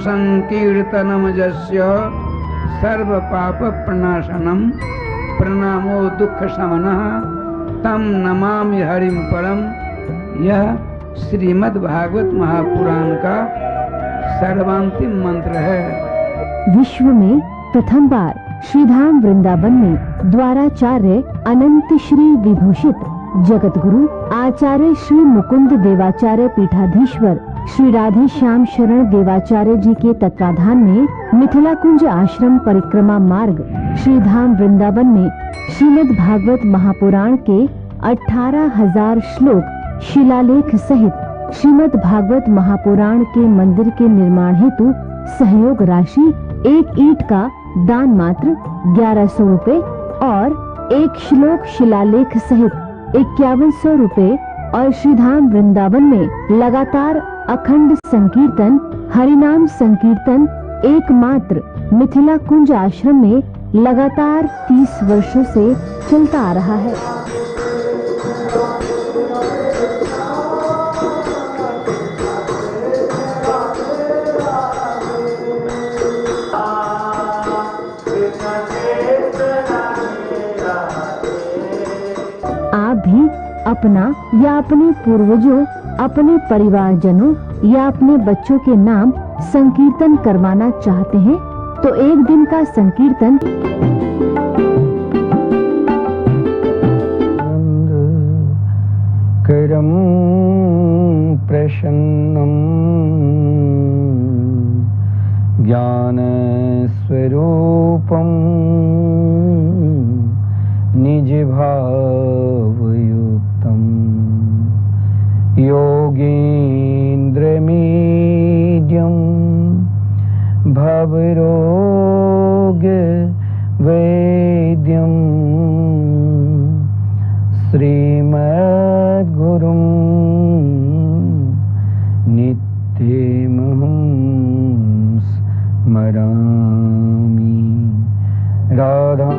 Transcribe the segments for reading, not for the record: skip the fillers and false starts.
संकीर्तनम यस्य सर्व पाप प्रणाशनम प्रणामो दुख शमनः तम नमामि हरिम परम। यह श्रीमद् भागवत महापुराण का सर्वांतिम मंत्र है। विश्व में प्रथम बार श्रीधाम वृंदावन में द्वाराचार्य अनंत श्री विभूषित जगत गुरु आचार्य श्री मुकुंद देवाचार्य पीठाधीश्वर श्री राधे श्याम शरण देवाचार्य जी के तत्वाधान में मिथिला कुंज आश्रम परिक्रमा मार्ग श्रीधाम वृंदावन में श्रीमद् भागवत महापुराण के 18,000 श्लोक शिलालेख सहित श्रीमद् भागवत महापुराण के मंदिर के निर्माण हेतु सहयोग राशि 1 ईंट का दान मात्र 1100 रुपए और 1 श्लोक शिलालेख सहित 5100 रुपए और श्रीधाम वृंदावन में लगातार अखंड संकीर्तन हरिनाम संकीर्तन एकमात्र मिथिला कुंज आश्रम में लगातार 30 वर्षों से चलता आ रहा है। आप भी अपना या अपने पूर्वजों, अपने परिवारजनों या अपने बच्चों के नाम संकीर्तन करवाना चाहते हैं तो एक दिन का संकीर्तन करम प्रसन्नम ज्ञान स्वरूपम निज भावयुक्तम योगीन्द्रमीड्यम भवरोग वैद्यम श्रीमद्गुरुं नित्यमहं स्मरामि। राधा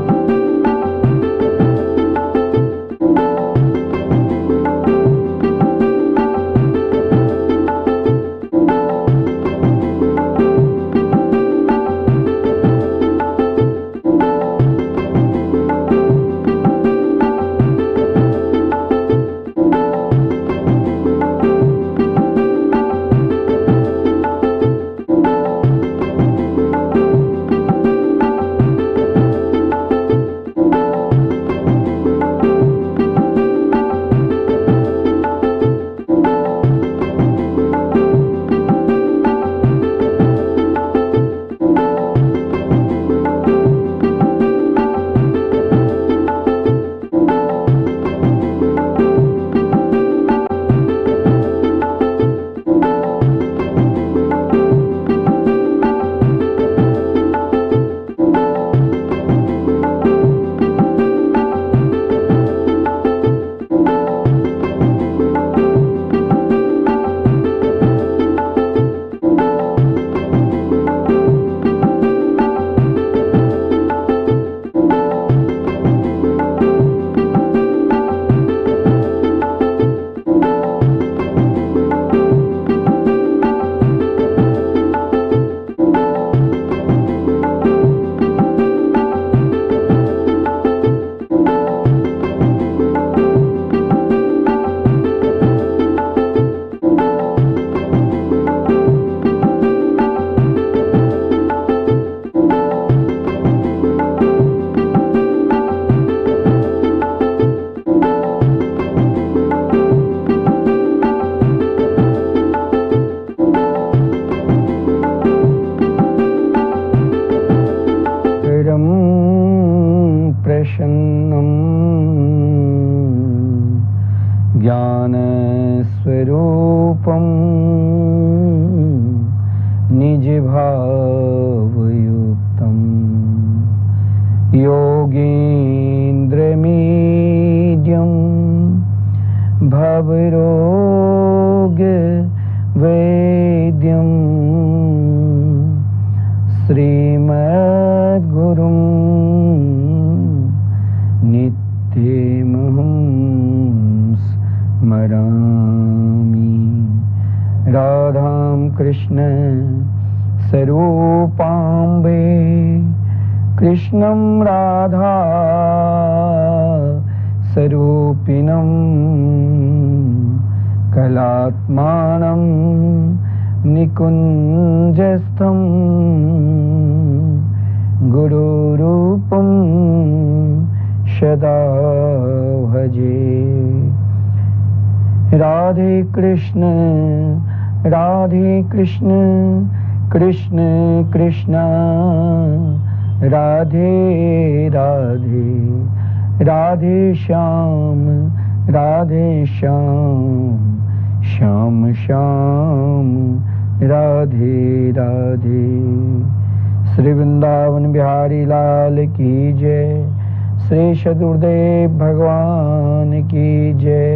प्रसन्नं ज्ञानस्वरूपं निजभावयुक्तं योगीन्द्रमीड्यं भवरोगवैद्यं श्रीमद्गुरुं नित्यमहं स्मरामि। राधां कृष्ण स्वरूपाम्बे कृष्णं राधा स्वरूपिणं कलात्मानं निकुञ्जस्थं गुरुरूपं सदा भजे। राधे कृष्ण कृष्ण कृष्ण राधे राधे, राधे श्याम श्याम श्याम राधे राधे। श्री वृंदावन बिहारी लाल की जय। श्री सद्गुरुदेव भगवान की जय।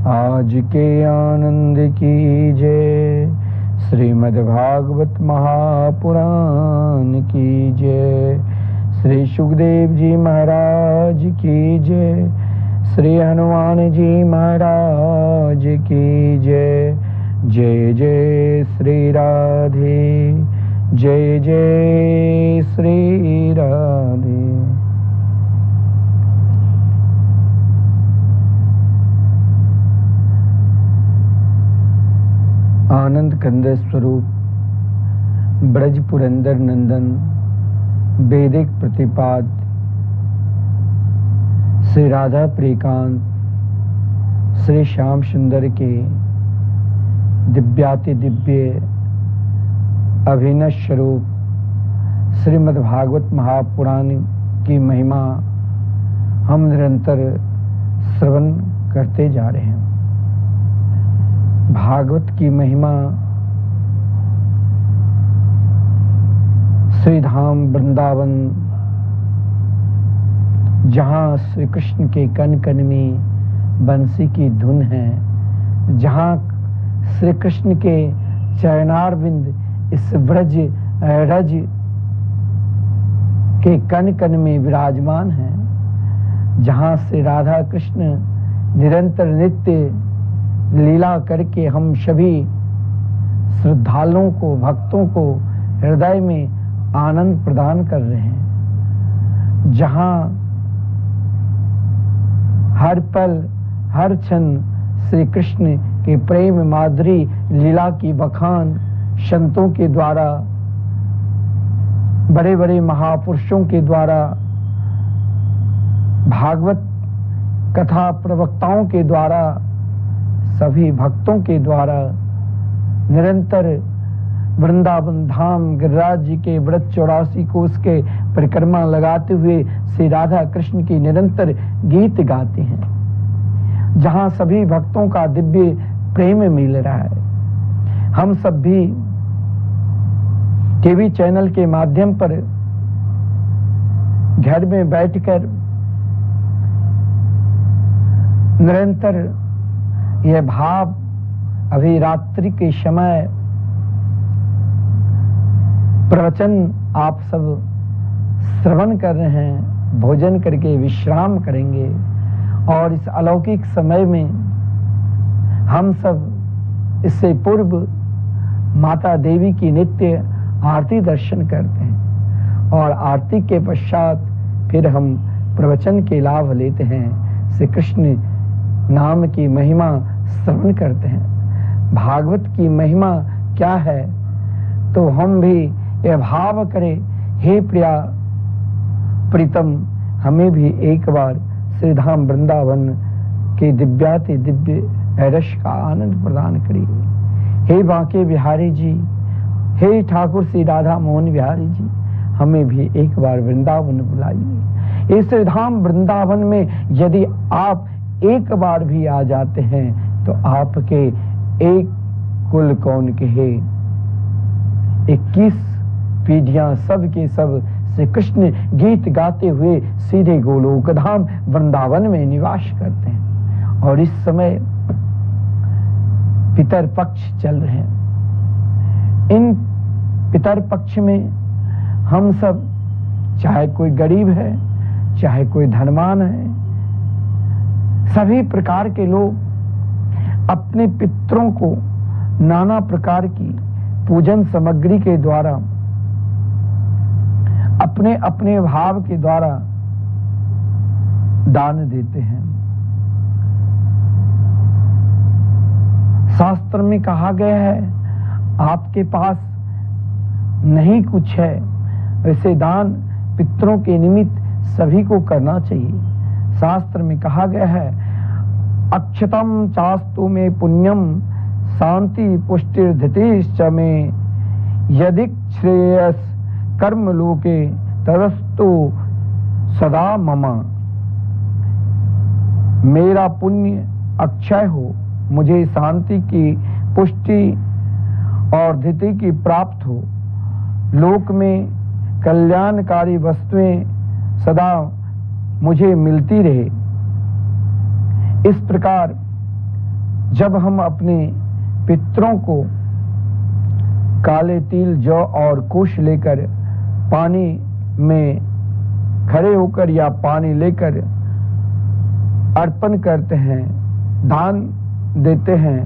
आज के आनंद की जय। श्रीमद्भागवत महापुराण की जय। श्री सुखदेव जी महाराज की जय। श्री हनुमान जी महाराज की जय। जय जय श्री राधे, जय जय श्री राधे। आनंद कंद स्वरूप ब्रज पुरंदर नंदन वैदिक प्रतिपाद श्री राधा प्रियकांत श्री श्याम सुंदर के दिव्याति दिव्य अभिनव स्वरूप श्रीमद्भागवत महापुराण की महिमा हम निरंतर श्रवण करते जा रहे हैं। भागवत की महिमा श्री धाम वृंदावन, जहाँ श्री कृष्ण के कण कण में बंसी की धुन है, जहाँ श्री कृष्ण के चरणारविंद इस ब्रज रज के कण कण में विराजमान है, जहाँ से राधा कृष्ण निरंतर नित्य लीला करके हम सभी श्रद्धालुओं को, भक्तों को हृदय में आनंद प्रदान कर रहे हैं, जहाँ हर पल हर क्षण श्री कृष्ण के प्रेम माधुरी लीला की बखान संतों के द्वारा, बड़े बड़े महापुरुषों के द्वारा, भागवत कथा प्रवक्ताओं के द्वारा, सभी भक्तों के द्वारा निरंतर वृंदावन धाम गिरिराज जी के व्रत 84 कोस के परिक्रमा लगाते हुए श्री राधा कृष्ण की निरंतर गीत गाते हैं, जहां सभी भक्तों का दिव्य प्रेम मिल रहा है। हम सब भी टीवी चैनल के माध्यम पर घर में बैठकर निरंतर यह भाव अभी रात्रि के समय प्रवचन आप सब श्रवण कर रहे हैं, भोजन करके विश्राम करेंगे, और इस अलौकिक समय में हम सब इससे पूर्व माता देवी की नित्य आरती दर्शन करते हैं, और आरती के पश्चात फिर हम प्रवचन के लाभ लेते हैं, श्री कृष्ण नाम की महिमा श्रवण करते हैं। भागवत की महिमा क्या है, तो हम भी यह भाव करें, हे प्रिया प्रीतम, हमें भी एक बार श्री धाम वृंदावन के दिव्याति दिव्य रस का आनंद प्रदान करिए। हे बांके बिहारी जी, हे ठाकुर श्री राधा मोहन बिहारी जी, हमें भी एक बार वृंदावन बुलाइए। इस धाम वृंदावन में यदि आप एक बार भी आ जाते हैं तो आपके एक कुल कौन कहे 21 पीढ़ियां सब के सब श्री कृष्ण गीत गाते हुए सीधे गोलोक धाम वृंदावन में निवास करते हैं। और इस समय पितर पक्ष चल रहे हैं। इन पितर पक्ष में हम सब, चाहे कोई गरीब है चाहे कोई धनवान है, सभी प्रकार के लोग अपने पितरों को नाना प्रकार की पूजन सामग्री के द्वारा, अपने अपने भाव के द्वारा दान देते हैं। शास्त्र में कहा गया है, आपके पास नहीं कुछ है, वैसे दान पितरों के निमित्त सभी को करना चाहिए। शास्त्र में कहा गया है, अक्षतम चास्तु में पुण्यम शांति पुष्टिर्धृतिश्च में यदि श्रेयस कर्म लोके तदस्तु सदा ममा। मेरा पुण्य अक्षय हो, मुझे शांति की पुष्टि और धृति की प्राप्त हो, लोक में कल्याणकारी वस्तुएं सदा मुझे मिलती रहे। इस प्रकार जब हम अपने पितरों को काले तिल, जौ और कुश लेकर पानी में खड़े होकर या पानी लेकर अर्पण करते हैं, दान देते हैं,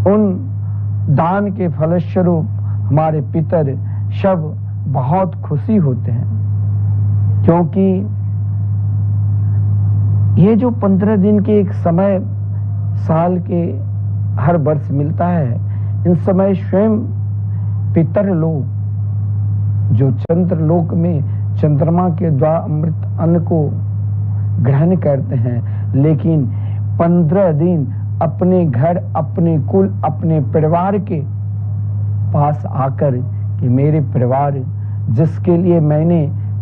उन दान के फलस्वरूप हमारे पितर सब बहुत खुशी होते हैं, क्योंकि ये जो 15 दिन के एक समय साल के हर वर्ष मिलता है, इन समय स्वयं पितर लोग जो चंद्रलोक में चंद्रमा के द्वारा अमृत अन्न को ग्रहण करते हैं, लेकिन 15 दिन अपने घर, अपने कुल, अपने परिवार के पास आकर कि मेरे परिवार जिसके लिए मैंने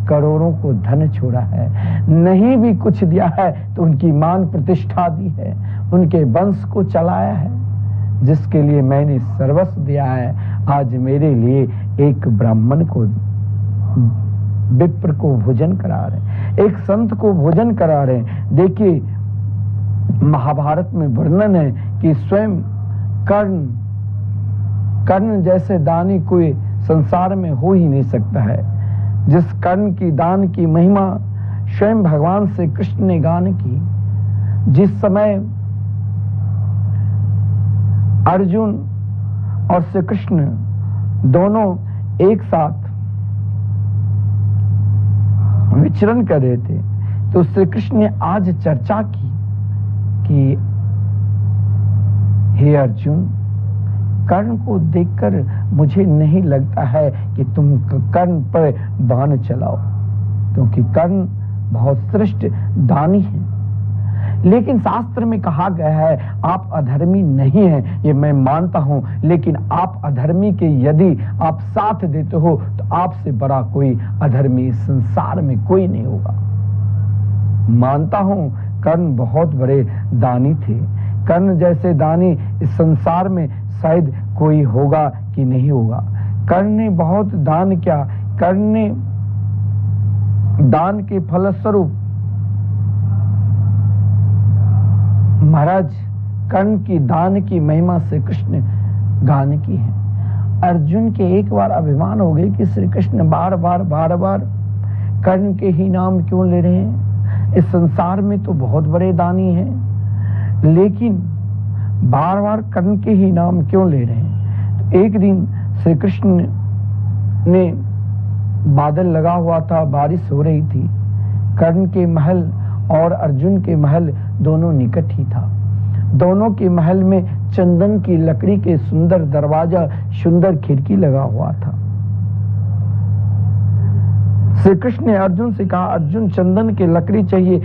करोड़ों को धन छोड़ा है, नहीं भी कुछ दिया है तो उनकी मान प्रतिष्ठा दी है, उनके वंश को चलाया है, जिसके लिए मैंने सर्वस्व दिया है, आज मेरे लिए एक ब्राह्मण को, विप्र को भोजन करा रहे, एक संत को भोजन करा रहे। देखिए महाभारत में वर्णन है कि स्वयं कर्ण जैसे दानी कोई संसार में हो ही नहीं सकता है। जिस कर्ण की दान की महिमा स्वयं भगवान श्री कृष्ण ने गान की। जिस समय अर्जुन और श्री कृष्ण दोनों एक साथ विचरण कर रहे थे, तो श्री कृष्ण ने आज चर्चा की कि हे अर्जुन, कर्ण को देखकर मुझे नहीं लगता है कि तुम कर्ण पर बाण चलाओ, क्योंकि कर्ण बहुत श्रेष्ठ दानी है। लेकिन शास्त्र में कहा गया है आप अधर्मी नहीं हैं, ये मैं मानता हूं, लेकिन आप अधर्मी के यदि आप साथ देते हो तो आपसे बड़ा कोई अधर्मी संसार में कोई नहीं होगा। मानता हूं कर्ण बहुत बड़े दानी थे, कर्ण जैसे दानी इस संसार में शायद कोई होगा कि नहीं होगा। कर्ण ने बहुत दान किया, कर्ण ने दान के फलस्वरूप महाराज कर्ण की दान की महिमा से कृष्ण गान की है। अर्जुन के एक बार अभिमान हो गए कि श्री कृष्ण बार बार कर्ण के ही नाम क्यों ले रहे हैं, इस संसार में तो बहुत बड़े दानी हैं, लेकिन बार बार कर्ण के ही नाम क्यों ले रहे हैं। तो एक दिन श्री कृष्ण ने, बादल लगा हुआ था, बारिश हो रही थी, कर्ण के महल और अर्जुन के महल दोनों निकट ही था। दोनों के महल में चंदन की लकड़ी के सुंदर दरवाजा, सुंदर खिड़की लगा हुआ था। श्री कृष्ण ने अर्जुन से कहा, अर्जुन चंदन की लकड़ी चाहिए।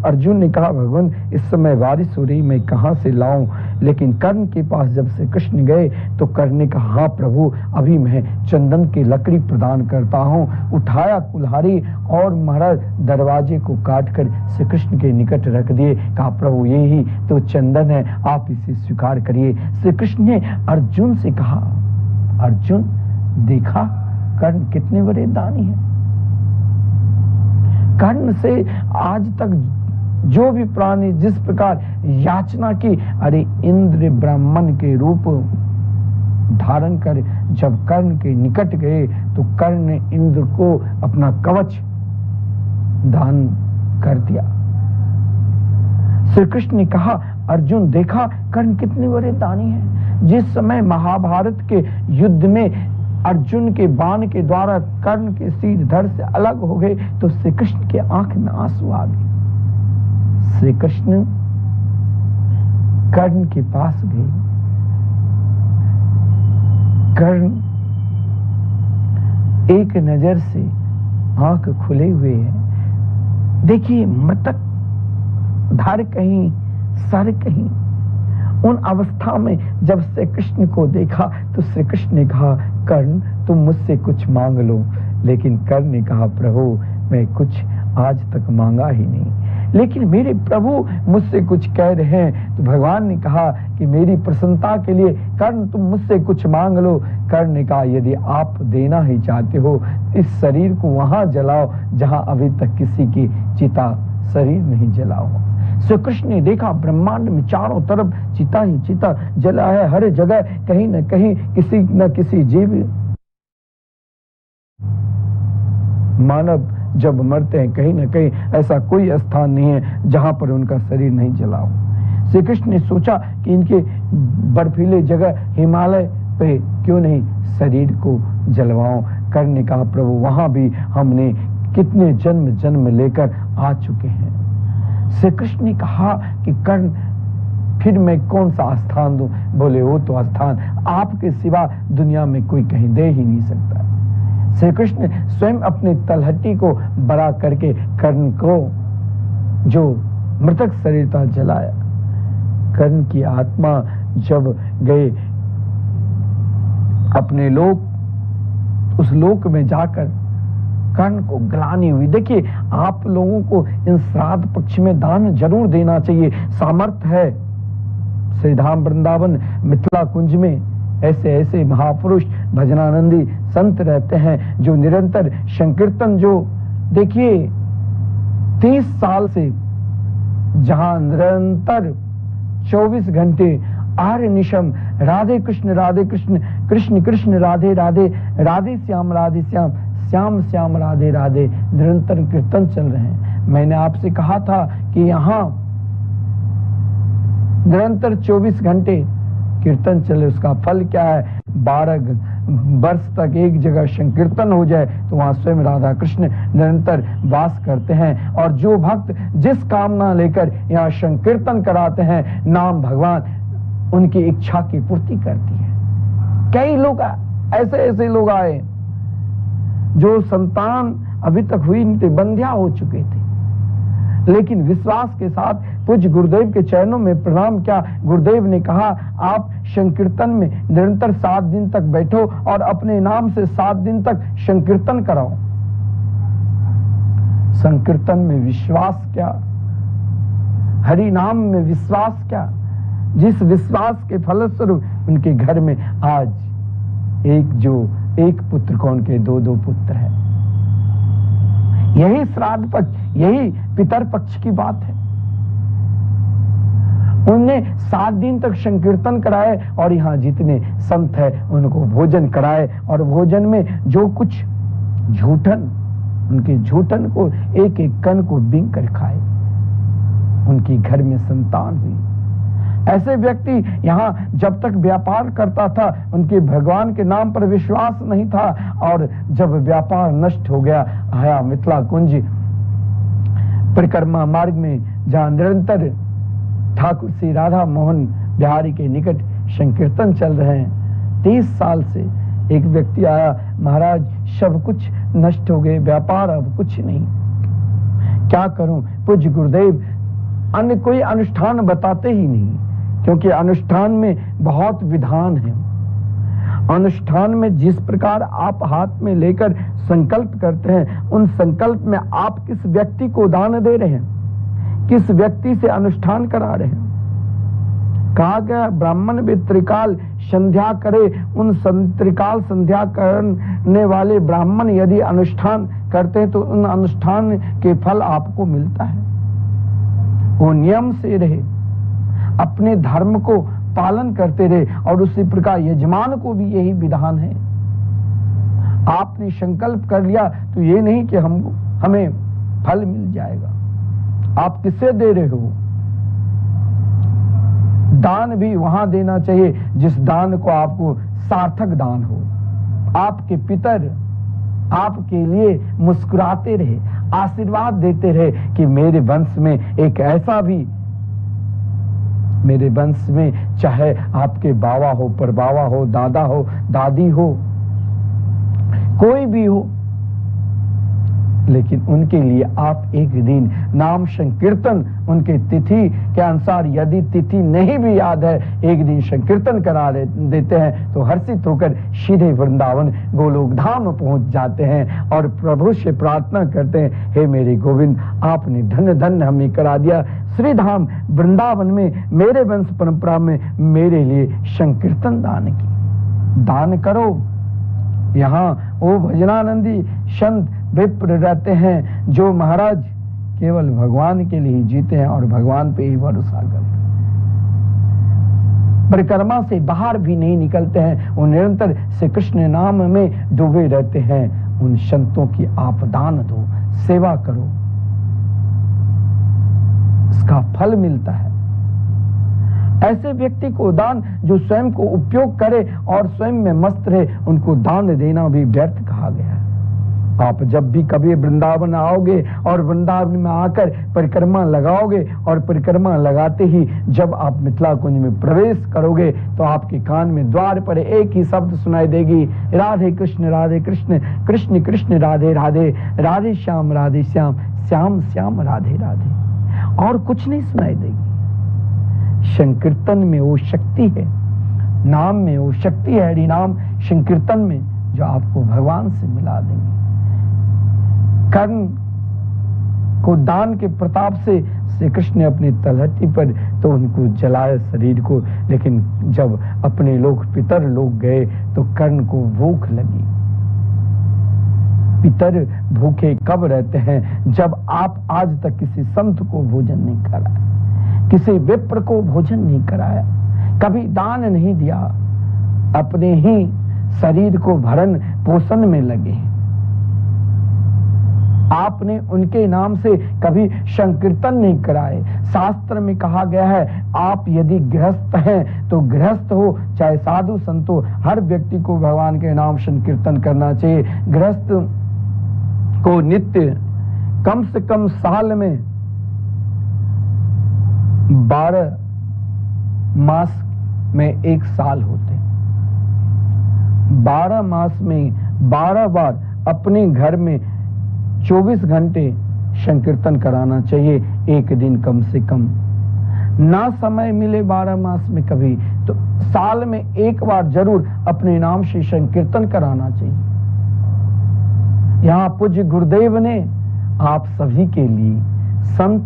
अर्जुन ने कहा, भगवान इस समय बारिश हो रही, मैं कहां से लाऊं। लेकिन कर्ण के पास जब श्री कृष्ण गए तो कर्ण ने कहा, हाँ प्रभु, अभी मैं चंदन की लकड़ी प्रदान करता हूं। उठाया कुल्हाड़ी और महाराज दरवाजे को काटकर श्री कृष्ण के निकट रख दिए। कहा, प्रभु यही तो चंदन है, आप इसे स्वीकार करिए। श्री कृष्ण ने अर्जुन से कहा, अर्जुन देखा कर्ण कितने बड़े दानी हैं। कर्ण से आज तक जो भी प्राणी जिस प्रकार याचना की, अरे इंद्र ब्राह्मण के रूप धारण कर जब कर्ण के निकट गए तो कर्ण ने इंद्र को अपना कवच दान कर दिया। श्री कृष्ण ने कहा, अर्जुन देखा कर्ण कितने बड़े दानी हैं। जिस समय महाभारत के युद्ध में अर्जुन के बाण के द्वारा कर्ण के सिर धड़ से अलग हो गए तो श्री कृष्ण के आंख में आंसू आ गए। श्री कृष्ण कर्ण के पास गए। कर्ण एक नजर से आंख खुले हुए हैं। देखिए, मृतक धड़ कहीं, सर कहीं। उन अवस्था में जब श्री कृष्ण को देखा तो श्री कृष्ण ने कहा, कर्ण तुम मुझसे कुछ मांग लो। लेकिन कर्ण ने कहा, प्रभु मैं कुछ आज तक मांगा ही नहीं, लेकिन मेरे प्रभु मुझसे कुछ कह रहे हैं। तो भगवान ने कहा कि मेरी प्रसन्नता के लिए कर्ण तुम मुझसे कुछ मांग लो। कर्ण ने कहा, यदि आप देना ही चाहते हो इस शरीर को वहां जलाओ जहां अभी तक किसी की चिता शरीर नहीं जला हुआ। श्री कृष्ण ने देखा ब्रह्मांड में चारों तरफ चिता ही चिता जला है। हर जगह कहीं न कहीं किसी न किसी जीव मानव जब मरते हैं कहीं न कहीं ऐसा कोई स्थान नहीं है जहां पर उनका शरीर नहीं जला हो। श्री कृष्ण ने सोचा कि इनके बर्फीले जगह हिमालय पे क्यों नहीं शरीर को जलवाऊं। कर्ण ने कहा, प्रभु वहां भी हमने कितने जन्म जन्म लेकर आ चुके हैं। श्री कृष्ण ने कहा कि कर्ण फिर मैं कौन सा स्थान दूं। बोले, वो तो स्थान आपके सिवा दुनिया में कोई कहीं दे ही नहीं सकता। श्री कृष्ण स्वयं अपने तलहटी को बड़ा करके कर्ण को जो मृतक शरीर था जलाया। कर्ण की आत्मा जब गए अपने लोक, उस लोक में जाकर कर्ण को ग्लानि हुई। देखिए, आप लोगों को इन श्राद्ध पक्ष में दान जरूर देना चाहिए। सामर्थ्य है। श्री धाम वृंदावन मिथिला कुंज में ऐसे ऐसे महापुरुष भजनानंदी संत रहते हैं जो निरंतर संकीर्तन, जो देखिए 30 साल से जहां निरंतर 24 घंटे आर्य निशम राधे कृष्ण कृष्ण कृष्ण राधे राधे, राधे श्याम श्याम श्याम राधे राधे निरंतर कीर्तन चल रहे हैं। मैंने आपसे कहा था कि यहाँ निरंतर 24 घंटे कीर्तन चले, उसका फल क्या है? 12 वर्ष तक एक जगह संकीर्तन हो जाए तो वहां स्वयं राधा कृष्ण निरंतर वास करते हैं। और जो भक्त जिस कामना लेकर यहाँ संकीर्तन कराते हैं, नाम भगवान उनकी इच्छा की पूर्ति करती है। कई लोग ऐसे लोग आए जो संतान अभी तक हुई नहीं थी, बंध्या हो चुके थे, लेकिन विश्वास के साथ पूज्य गुरुदेव के चरणों में प्रणाम किया। गुरुदेव ने कहा, आप संकीर्तन में निरंतर 7 दिन तक बैठो और अपने नाम से 7 दिन तक संकीर्तन कराओ। संकीर्तन में विश्वास क्या, हरि नाम में विश्वास क्या, जिस विश्वास के फलस्वरूप उनके घर में आज एक पुत्र को उनके 2 पुत्र है। यही श्राद्ध पक्ष, यही पितर पक्ष की बात है। उनने 7 दिन तक संकीर्तन कराए और यहाँ जितने संत है उनको भोजन कराए, और भोजन में जो कुछ झूठन, उनके झूठन को एक एक कण को बींग कर खाए। उनकी घर में संतान हुई। ऐसे व्यक्ति यहाँ जब तक व्यापार करता था उनके भगवान के नाम पर विश्वास नहीं था, और जब व्यापार नष्ट हो गया, आया मिथिला कुंज परिक्रमा मार्ग में जहाँ निरंतर ठाकुर श्री राधा मोहन बिहारी के निकट संकीर्तन चल रहे हैं। 30 साल से एक व्यक्ति आया, महाराज सब कुछ नष्ट हो गए, व्यापार अब कुछ नहीं, क्या करूं? पूज्य गुरुदेव अन्य कोई अनुष्ठान बताते ही नहीं, क्योंकि अनुष्ठान में बहुत विधान है। अनुष्ठान में जिस प्रकार आप हाथ में लेकर संकल्प करते हैं, उन संकल्प में आप किस व्यक्ति को दान दे रहे हैं, किस व्यक्ति से अनुष्ठान करा रहे हैं। कहा गया ब्राह्मण भी त्रिकाल संध्या करे, उन त्रिकाल संध्या करने वाले ब्राह्मण यदि अनुष्ठान करते हैं तो उन अनुष्ठान के फल आपको मिलता है। वो नियम से रहे, अपने धर्म को पालन करते रहे, और उसी प्रकार यजमान को भी यही विधान है। आपने संकल्प कर लिया तो ये नहीं कि हमें फल मिल जाएगा। आप किससे दे रहे हो? दान भी वहां देना चाहिए जिस दान को आपको सार्थक दान हो। आपके पितर आपके लिए मुस्कुराते रहे, आशीर्वाद देते रहे कि मेरे वंश में एक ऐसा भी, मेरे वंश में चाहे आपके बाबा हो, परबाबा हो, दादा हो, दादी हो, कोई भी हो, लेकिन उनके लिए आप एक दिन नाम संकीर्तन, उनके तिथि के अनुसार यदि तिथि नहीं भी याद है, एक दिन संकीर्तन करा देते हैं तो हर्षित होकर सीधे वृंदावन गोलोक धाम पहुंच जाते हैं और प्रभु से प्रार्थना करते हैं, हे मेरे गोविंद, आपने धन्य धन्य हमें करा दिया। श्री धाम वृंदावन में मेरे वंश परंपरा में मेरे लिए संकीर्तन दान करो। यहाँ वो भजनानंदी संत विप्र रहते हैं जो महाराज केवल भगवान के लिए जीते हैं और भगवान पे ही भरोसा करते हैं, परिक्रमा से बाहर भी नहीं निकलते हैं, वो निरंतर श्री कृष्ण नाम में डूबे रहते हैं। उन संतों की आप दान दो, सेवा करो, इसका फल मिलता है। ऐसे व्यक्ति को दान जो स्वयं को उपयोग करे और स्वयं में मस्त रहे, उनको दान देना भी व्यर्थ कहा गया है। आप जब भी कभी वृंदावन आओगे और वृंदावन में आकर परिक्रमा लगाओगे और परिक्रमा लगाते ही जब आप मिथिला कुंज में प्रवेश करोगे तो आपके कान में द्वार पर एक ही शब्द सुनाई देगी, राधे कृष्ण कृष्ण कृष्ण राधे राधे, राधे श्याम श्याम श्याम राधे राधे, और कुछ नहीं सुनाई देगी। संकीर्तन में वो शक्ति है, नाम में वो शक्ति है, हरि नाम संकीर्तन में, जो आपको भगवान से मिला देंगे। कर्ण को दान के प्रताप से श्री कृष्ण ने अपनी तलहटी पर तो उनको जलाया शरीर को, लेकिन जब अपने लोग पितर लोग गए तो कर्ण को भूख लगी। पितर भूखे कब रहते हैं? जब आप आज तक किसी संत को भोजन नहीं कराया, किसी विप्र को भोजन नहीं कराया, कभी दान नहीं दिया, अपने ही शरीर को भरण पोषण में लगे। आपने उनके नाम से कभी संकीर्तन नहीं कराए। शास्त्र में कहा गया है, आप यदि गृहस्थ हैं तो गृहस्थ हो चाहे साधु संत हो, हर व्यक्ति को भगवान के नाम संकीर्तन करना चाहिए। गृहस्थ को नित्य कम से कम साल में 12 मास में एक साल होते, 12 मास में 12 बार अपने घर में 24 घंटे संकीर्तन कराना चाहिए, एक दिन कम से कम। ना समय मिले 12 मास में कभी तो साल में एक बार जरूर अपने नाम से संकीर्तन कराना चाहिए। यहाँ पूज्य गुरुदेव ने आप सभी के लिए, संत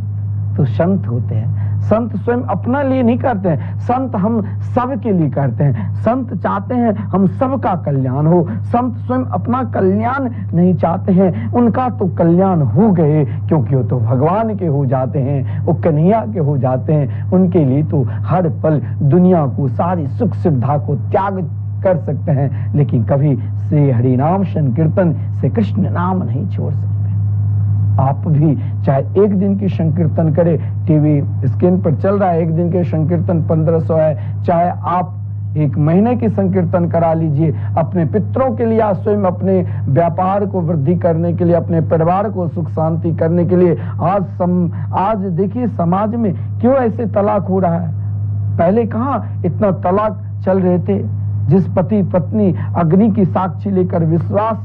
तो संत होते हैं, संत स्वयं अपना लिए नहीं करते हैं, संत हम सब के लिए करते हैं। संत चाहते हैं हम सबका कल्याण हो, संत स्वयं अपना कल्याण नहीं चाहते हैं। उनका तो कल्याण हो गए, क्योंकि वो तो भगवान के हो जाते हैं, वो कन्हैया के हो जाते हैं। उनके लिए तो हर पल दुनिया को, सारी सुख सुविधा को त्याग कर सकते हैं, लेकिन कभी श्री हरि नाम संकीर्तन से कृष्ण नाम नहीं छोड़ सकते। आप भी चाहे एक दिन की संकीर्तन करें, टीवी स्क्रीन पर चल रहा है, एक दिन के संकीर्तन 1500 है, चाहे आप एक महीने की संकीर्तन करा लीजिए। अपने पितरों के लिए, स्वयं अपने व्यापार को वृद्धि करने के लिए, अपने परिवार को सुख शांति करने के लिए। आज देखिए समाज में क्यों ऐसे तलाक हो रहा है। पहले कहाँ इतना तलाक चल रहे थे। जिस पति पत्नी अग्नि की साक्षी लेकर विश्वास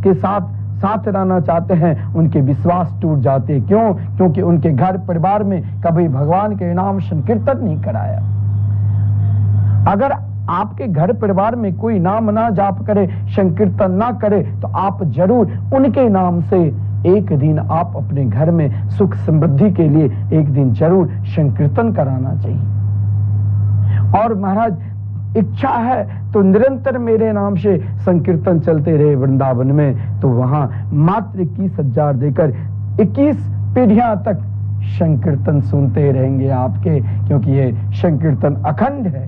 के साथ रहना चाहते हैं, उनके विश्वास टूट जाते। क्यों? क्योंकि उनके घर परिवार में कभी भगवान के नाम संकीर्तन नहीं कराया। अगर आपके घर परिवार में कोई नाम ना जाप करे, संकीर्तन ना करे, तो आप जरूर उनके नाम से एक दिन आप अपने घर में सुख समृद्धि के लिए एक दिन जरूर संकीर्तन कराना चाहिए। और महाराज इच्छा है तो निरंतर मेरे नाम से संकीर्तन चलते रहे वृंदावन में, तो वहां मात्र 21,000 देकर 21 पीढ़ियां तक संकीर्तन सुनते रहेंगे आपके, क्योंकि ये संकीर्तन अखंड है।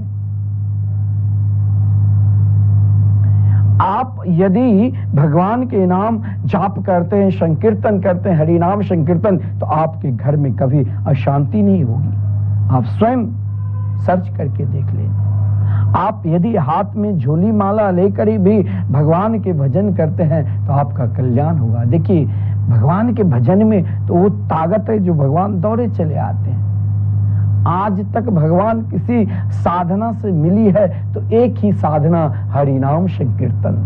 आप यदि भगवान के नाम जाप करते हैं, संकीर्तन करते हैं, हरि नाम संकीर्तन, तो आपके घर में कभी अशांति नहीं होगी। आप स्वयं सर्च करके देख लेना। आप यदि हाथ में झोली माला लेकर ही भी भगवान के भजन करते हैं तो आपका कल्याण होगा। देखिए, भगवान के भजन में तो वो ताकत है जो भगवान दौड़े चले आते हैं। आज तक भगवान किसी साधना से मिली है तो एक ही साधना, हरिनाम संकीर्तन।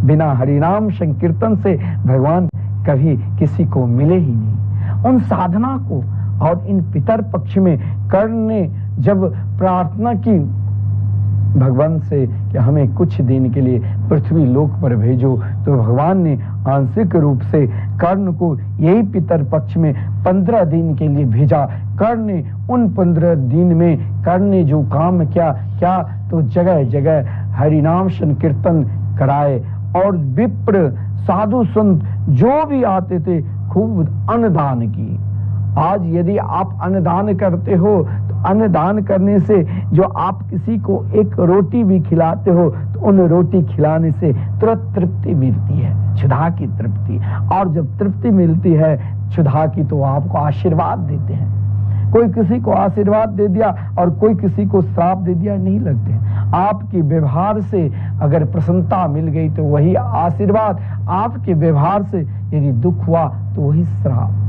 बिना हरिनाम संकीर्तन से भगवान कभी किसी को मिले ही नहीं। उन साधना को और इन पितर पक्ष में कर्ण ने जब प्रार्थना की भगवान से कि हमें कुछ दिन के लिए पृथ्वी लोक पर भेजो, तो भगवान ने आंशिक रूप से कर्ण को यही पितर पक्ष में 15 दिन के लिए भेजा। कर्ण ने उन 15 दिन में कर्ण ने जो काम क्या तो जगह जगह हरिनाम संकीर्तन कराए और विप्र साधु संत जो भी आते थे खूब अन्नदान की। आज यदि आप अन्नदान करते हो तो अन्नदान करने से जो आप किसी को एक रोटी भी खिलाते हो तो उन रोटी खिलाने से तुरंत तृप्ति मिलती है, क्षुधा की तृप्ति। और जब तृप्ति मिलती है क्षुधा की तो आपको आशीर्वाद देते हैं। कोई किसी को आशीर्वाद दे दिया और कोई किसी को श्राप दे दिया, नहीं लगते। आपके व्यवहार से अगर प्रसन्नता मिल गई तो वही आशीर्वाद, आपके व्यवहार से यदि दुख हुआ तो वही श्राप।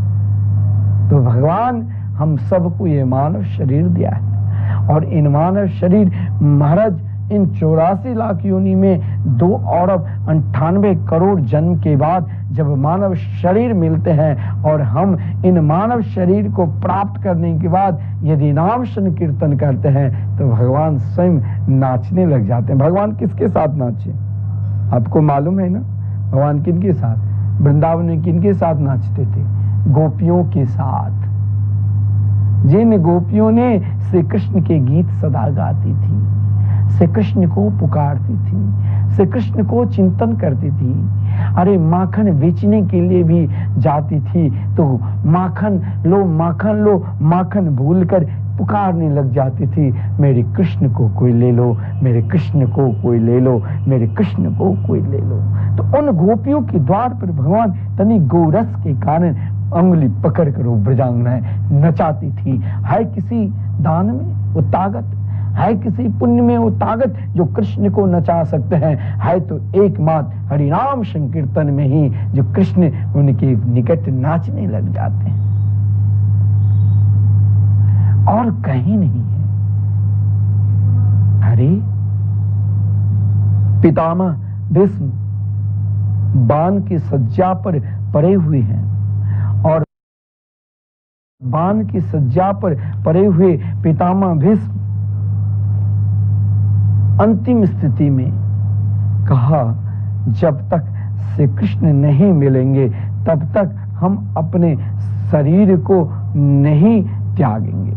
तो भगवान हम सबको ये मानव शरीर दिया है और इन मानव शरीर महाराज इन 84 लाख योनि में 2 अरब 98 करोड़ जन्म के बाद जब मानव शरीर मिलते हैं और हम इन मानव शरीर को प्राप्त करने के बाद यदि नाम संकीर्तन करते हैं तो भगवान स्वयं नाचने लग जाते हैं। भगवान किसके साथ नाचे आपको मालूम है ना? भगवान किनके साथ? वृंदावन में किनके साथ नाचते थे? गोपियों के साथ। जिन गोपियों ने श्री कृष्ण के गीत सदा गाती थी, श्री कृष्ण को पुकारती थी, श्री कृष्ण को चिंतन करती थी। अरे माखन बेचने के लिए भी जाती थी तो माखन लो माखन भूलकर पुकारने लग जाती थी, मेरे कृष्ण को कोई ले लो, मेरे कृष्ण को कोई ले लो, मेरे कृष्ण को कोई ले लो। तो उन गोपियों के द्वार पर भगवान तनी गोरस के कारण अंगुली पकड़ कर वो ब्रजांगनाएं नचाती थी। है किसी दान में वो ताकत, है किसी पुण्य में वो ताकत जो कृष्ण को नचा सकते हैं? है तो एकमात्र हरिनाम संकीर्तन में ही जो कृष्ण उनके निकट नाचने लग जाते हैं और कहीं नहीं है। अरे पितामह भीष्म बाण की सज्जा पर पड़े हुए हैं और बाण की सज्जा पर पड़े हुए पितामह भीष्म अंतिम स्थिति में कहा, जब तक श्री कृष्ण नहीं मिलेंगे तब तक हम अपने शरीर को नहीं त्यागेंगे।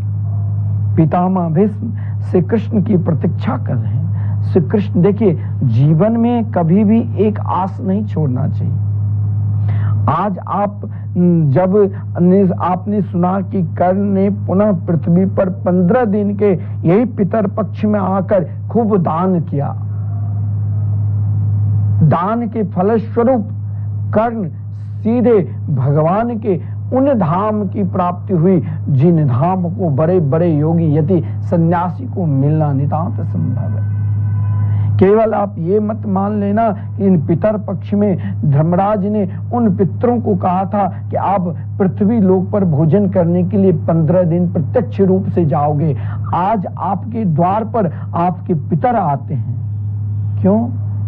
पितामह भीष्म श्री कृष्ण की प्रतीक्षा कर रहे हैं। श्री कृष्ण, देखिए, जीवन में कभी भी एक आस नहीं छोड़ना चाहिए। आज आप जब आपने सुना कि कर्ण ने पुनः पृथ्वी पर 15 दिन के यही पितर पक्ष में आकर खूब दान किया, दान के फलस्वरूप कर्ण सीधे भगवान के उन धाम की प्राप्ति हुई जिन धाम को बड़े बड़े योगी यति सन्यासी को मिलना नितांत संभव है। केवल आप ये मत मान लेना कि इन पितर पक्ष में धर्मराज ने उन पितरों को कहा था कि आप पृथ्वी लोक पर भोजन करने के लिए 15 दिन प्रत्यक्ष रूप से जाओगे। आज आपके द्वार पर आपके पितर आते हैं। क्यों?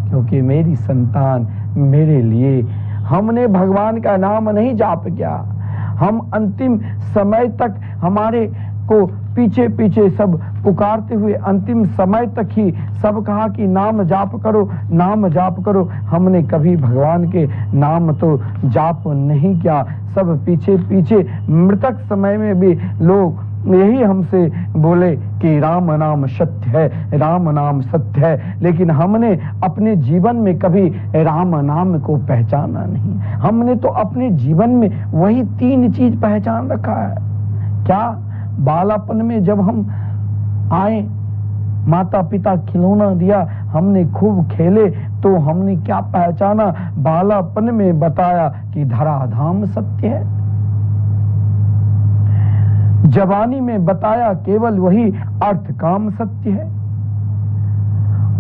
क्योंकि मेरी संतान मेरे लिए, हमने भगवान का नाम नहीं जाप किया। हम अंतिम समय तक हमारे को पीछे पीछे सब पुकारते हुए अंतिम समय तक ही सब कहा कि नाम जाप करो, नाम जाप करो। हमने कभी भगवान के नाम तो जाप नहीं किया। सब पीछे पीछे मृतक समय में भी लोग यही हमसे बोले कि राम नाम सत्य है, राम नाम सत्य है, लेकिन हमने अपने जीवन में कभी राम नाम को पहचाना नहीं। हमने तो अपने जीवन में वही 3 चीज पहचान रखा है। क्या? बालापन में जब हम आए, माता पिता खिलौना दिया, हमने खूब खेले, तो हमने क्या पहचाना? बालापन में बताया कि धराधाम सत्य है। जवानी में बताया केवल वही अर्थ काम सत्य है।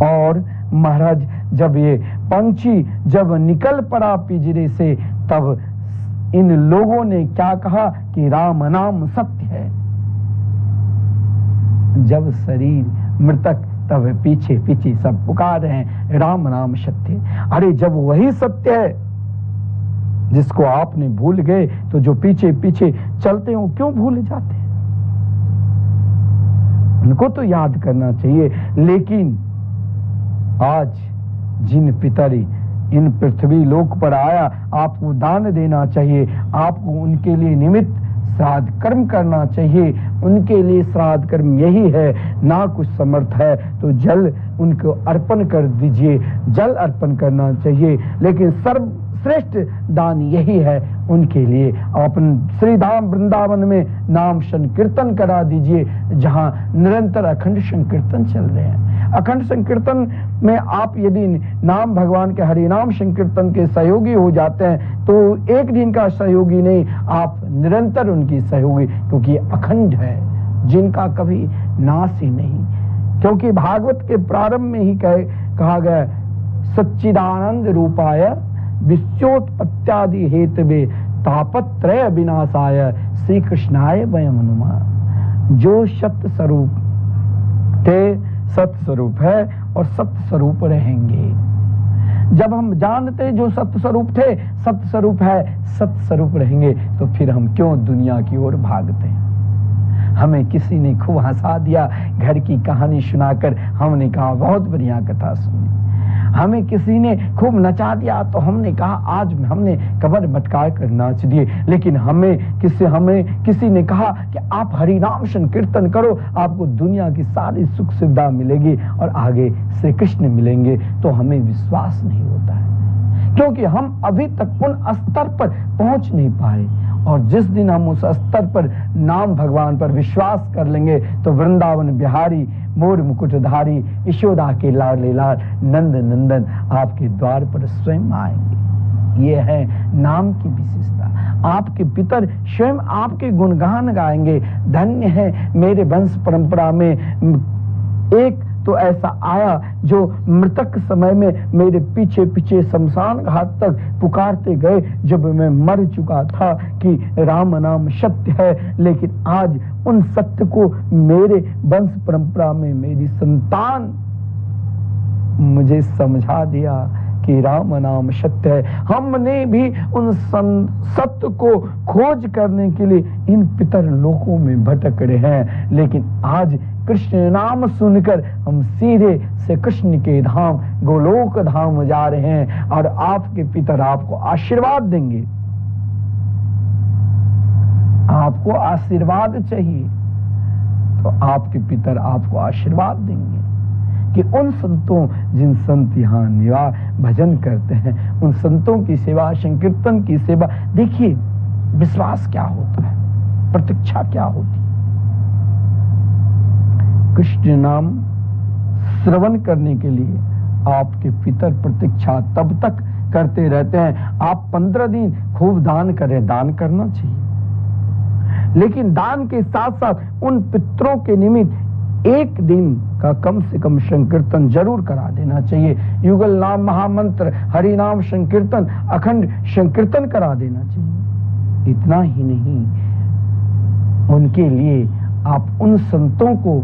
और महाराज जब ये पंछी जब निकल पड़ा पिंजरे से, तब इन लोगों ने क्या कहा कि राम नाम सत्य है। जब शरीर मृतक, तब पीछे पीछे सब पुकार रहे हैं राम नाम सत्य। अरे जब वही सत्य है जिसको आपने भूल गए, तो जो पीछे पीछे चलते हो क्यों भूल जाते हैं? उनको तो याद करना चाहिए। लेकिन आज जिन पितरी इन पृथ्वी लोक पर आया, आपको दान देना चाहिए, आपको उनके लिए निमित्त श्राद्ध कर्म करना चाहिए। उनके लिए श्राद्ध कर्म यही है, ना कुछ समर्थ है तो जल उनको अर्पण कर दीजिए, जल अर्पण करना चाहिए। लेकिन सर्वश्रेष्ठ दान यही है उनके लिए। अपन श्री धाम वृंदावन में नाम संकीर्तन करा दीजिए, जहां निरंतर अखंड संकीर्तन चल रहे हैं। अखंड संकीर्तन में आप यदि नाम भगवान के हरिनाम संकीर्तन के सहयोगी हो जाते हैं, तो एक दिन का सहयोगी नहीं, आप निरंतर उनकी सहयोगी, क्योंकि अखंड है, जिनका कभी नाश ही नहीं। क्योंकि भागवत के प्रारंभ में ही कहा गया सच्चिदानंद रूपाय विश्वोत्पत्त्यादि हेतवे तापत्रय विनाशाय श्री कृष्णाय वयम नुमा। जो सत्य स्वरूप थे, सत्य स्वरूप है और सत्य स्वरूप रहेंगे। जब हम जानते जो सत्य स्वरूप थे, सत्य स्वरूप है, सत्य स्वरूप रहेंगे, तो फिर हम क्यों दुनिया की ओर भागते हैं? हमें किसी ने खूब हंसा दिया, घर की कहानी सुनाकर, हमने कहा बहुत बढ़िया कथा सुनी। हमें किसी ने खूब नचा दिया, तो हमने कहा आज हमने कमर मटका कर नाच दिए। लेकिन हमें किसी ने कहा कि आप हरिनाम संकीर्तन करो, आपको दुनिया की सारी सुख सुविधा मिलेगी और आगे श्री कृष्ण मिलेंगे, तो हमें विश्वास नहीं होता है, क्योंकि हम अभी तक उन स्तर पर पहुंच नहीं पाए। और जिस दिन हम उस स्तर पर नाम भगवान पर विश्वास कर लेंगे, तो वृंदावन बिहारी मोर मुकुटधारी यशोदा के लाडले लाल नंद नंदन आपके द्वार पर स्वयं आएंगे। ये है नाम की विशेषता। आपके पितर स्वयं आपके गुणगान गाएंगे। धन्य है मेरे वंश परंपरा में एक तो ऐसा आया जो मृतक समय में मेरे पीछे पीछे शमशान घाट तक पुकारते गए, जब मैं मर चुका था, कि राम नाम सत्य है। लेकिन आज उन सत्य को मेरे वंश परंपरा में मेरी संतान मुझे समझा दिया कि राम नाम सत्य है। हमने भी उन सत्य को खोज करने के लिए इन पितर लोकों में भटक रहे हैं, लेकिन आज कृष्ण नाम सुनकर हम सीधे से कृष्ण के धाम गोलोक धाम जा रहे हैं। और आपके पितर आपको आशीर्वाद देंगे। आपको आशीर्वाद चाहिए तो आपके पितर आपको आशीर्वाद देंगे कि उन संतों, जिन संत यहाँ निवास भजन करते हैं, उन संतों की सेवा, संकीर्तन की सेवा। देखिए विश्वास क्या होता है, प्रतीक्षा क्या होती है। कृष्ण नाम श्रवण करने के लिए आपके पितर प्रतीक्षा तब तक करते रहते हैं। आप 15 दिन खूब दान करें, दान करना चाहिए, लेकिन दान के साथ साथ उन पितरों के निमित्त एक दिन का कम से कम संकीर्तन जरूर करा देना चाहिए। युगल नाम महामंत्र, हरि नाम संकीर्तन, अखंड संकीर्तन करा देना चाहिए। इतना ही नहीं, उनके लिए आप उन संतों को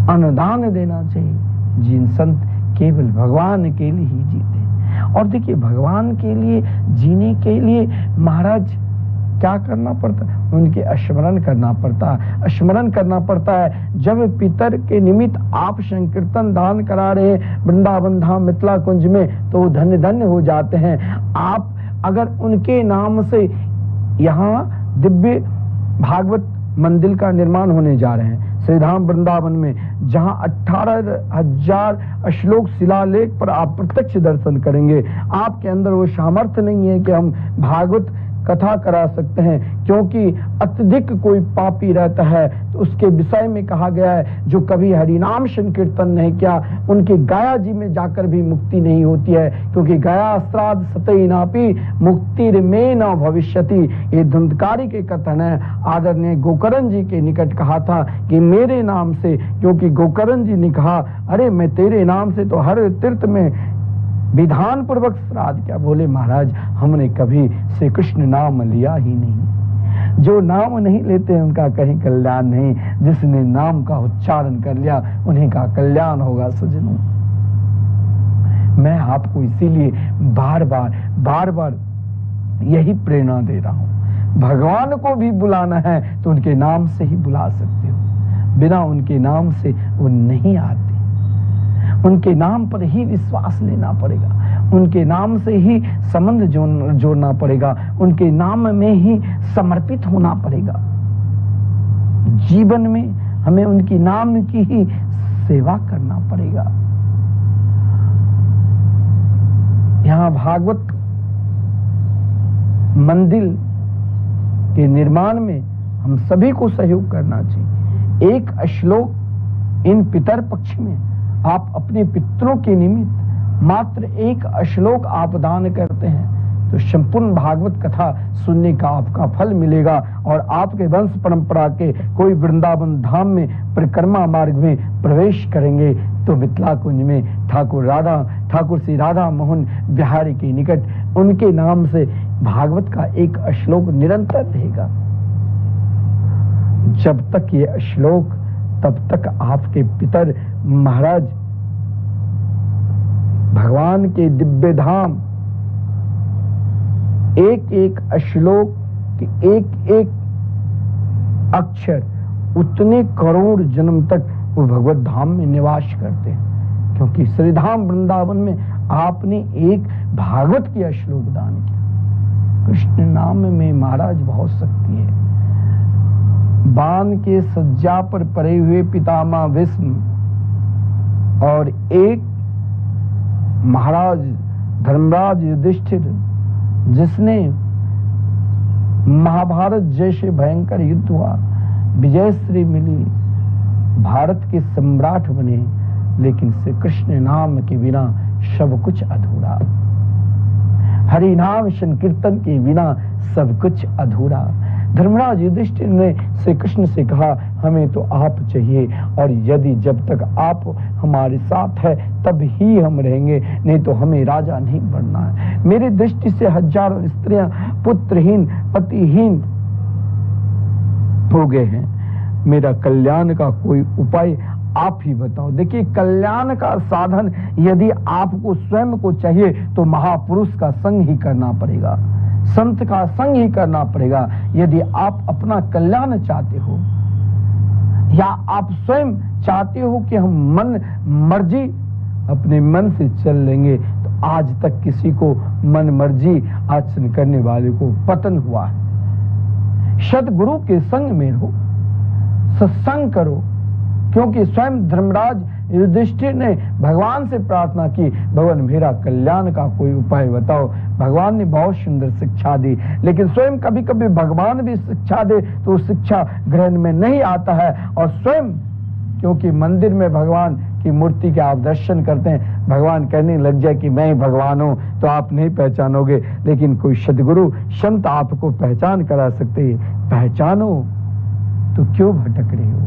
अनुदान देना चाहिए जिन संत केवल भगवान के लिए ही जीते। और देखिए भगवान के लिए जीने के लिए महाराज क्या करना पड़ता है? उनके स्मरण करना पड़ता है। स्मरण करना पड़ता है। जब पितर के निमित्त आप संकीर्तन दान करा रहे हैं वृंदावन धाम मिथिला कुंज में, तो धन्य धन्य हो जाते हैं। आप अगर उनके नाम से यहाँ दिव्य भागवत मंदिर का निर्माण होने जा रहे हैं श्रीधाम वृंदावन में, जहां 18,000 श्लोक शिलालेख पर आप प्रत्यक्ष दर्शन करेंगे। आपके अंदर वो सामर्थ्य नहीं है कि हम भागवत कथा करा सकते हैं, क्योंकि अत्यधिक कोई पापी रहता है तो उसके विषय में कहा गया है जो कभी हरिनाम संकीर्तन नहीं किया उनके गया जी में जाकर भी मुक्ति नहीं होती है, क्योंकि गया श्राद्ध सतैनापि मुक्तिर में न भविष्यति। ये धुंधकारी के कथन है। आदरणीय गोकर्ण जी के निकट कहा था कि मेरे नाम से, क्योंकि गोकर्ण जी ने कहा अरे मैं तेरे नाम से तो हर तीर्थ में विधान पूर्वक श्राद्ध किया। बोले महाराज हमने कभी श्री कृष्ण नाम लिया ही नहीं। जो नाम नहीं लेते उनका कहीं कल्याण नहीं, जिसने नाम का उच्चारण कर लिया उन्हीं का कल्याण होगा। सज्जनों, मैं आपको इसीलिए बार बार यही प्रेरणा दे रहा हूं। भगवान को भी बुलाना है तो उनके नाम से ही बुला सकते हो, बिना उनके नाम से वो नहीं आते। उनके नाम पर ही विश्वास लेना पड़ेगा, उनके नाम से ही संबंध जोड़ना पड़ेगा, उनके नाम में ही समर्पित होना पड़ेगा। जीवन में हमें उनके नाम की ही सेवा करना पड़ेगा। यहाँ भागवत मंदिर के निर्माण में हम सभी को सहयोग करना चाहिए। एक श्लोक इन पितर पक्ष में आप अपने पितरों के निमित्त मात्र एक श्लोक आप दान करते हैं तो संपूर्ण भागवत कथा सुनने का आपका फल मिलेगा और आपके वंश परंपरा के कोई वृंदावन धाम में परिक्रमा मार्ग में प्रवेश करेंगे तो मिथिला कुंज में ठाकुर श्री राधा मोहन बिहारी के निकट उनके नाम से भागवत का एक श्लोक निरंतर रहेगा। जब तक ये श्लोक तब तक आपके पितर महाराज भगवान के दिव्य धाम एक एक श्लोक के एक एक अक्षर उतने करोड़ जन्म तक वो भगवत धाम में निवास करते हैं, क्योंकि श्रीधाम वृंदावन में आपने एक भागवत की श्लोक दान किया। कृष्ण नाम में महाराज बहुत शक्ति है। बाण के सज्जा पर पड़े हुए पितामह विष्णु और एक महाराज धर्मराज युधिष्ठिर जिसने महाभारत जैसे भयंकर युद्ध हुआ, विजयश्री मिली, भारत के सम्राट बने, लेकिन श्री कृष्ण नाम के बिना सब कुछ अधूरा। हरि नाम संकीर्तन के बिना सब कुछ अधूरा। धर्मराज युधिष्ठिर ने श्री कृष्ण से कहा हमें तो आप चाहिए, और यदि जब तक आप हमारे साथ है तब ही हम रहेंगे, नहीं तो हमें राजा नहीं बनना है। मेरी दृष्टि से हजारों स्त्रियां पुत्रहीन पतिहीन हो गए हैं, मेरा कल्याण का कोई उपाय आप ही बताओ। देखिए, कल्याण का साधन यदि आपको स्वयं को चाहिए तो महापुरुष का संग ही करना पड़ेगा, संत का संग ही करना पड़ेगा। यदि आप अपना कल्याण चाहते हो या आप स्वयं चाहते हो कि हम मन मर्जी अपने मन से चल लेंगे, तो आज तक किसी को मन मर्जी आचरण करने वाले को पतन हुआ है। सद्गुरु के संग में रहो, सत्संग करो, क्योंकि स्वयं धर्मराज युधिष्ठिर ने भगवान से प्रार्थना की, भगवान मेरा कल्याण का कोई उपाय बताओ। भगवान ने बहुत सुंदर शिक्षा दी, लेकिन स्वयं कभी कभी भगवान भी शिक्षा दे तो शिक्षा ग्रहण में नहीं आता है। और स्वयं क्योंकि मंदिर में भगवान की मूर्ति के आप दर्शन करते हैं, भगवान कहने लग जाए कि मैं ही भगवान हूं तो आप नहीं पहचानोगे, लेकिन कोई सद्गुरु संत आपको पहचान करा सकते हैं। पहचानो तो क्यों भटक रहे हो।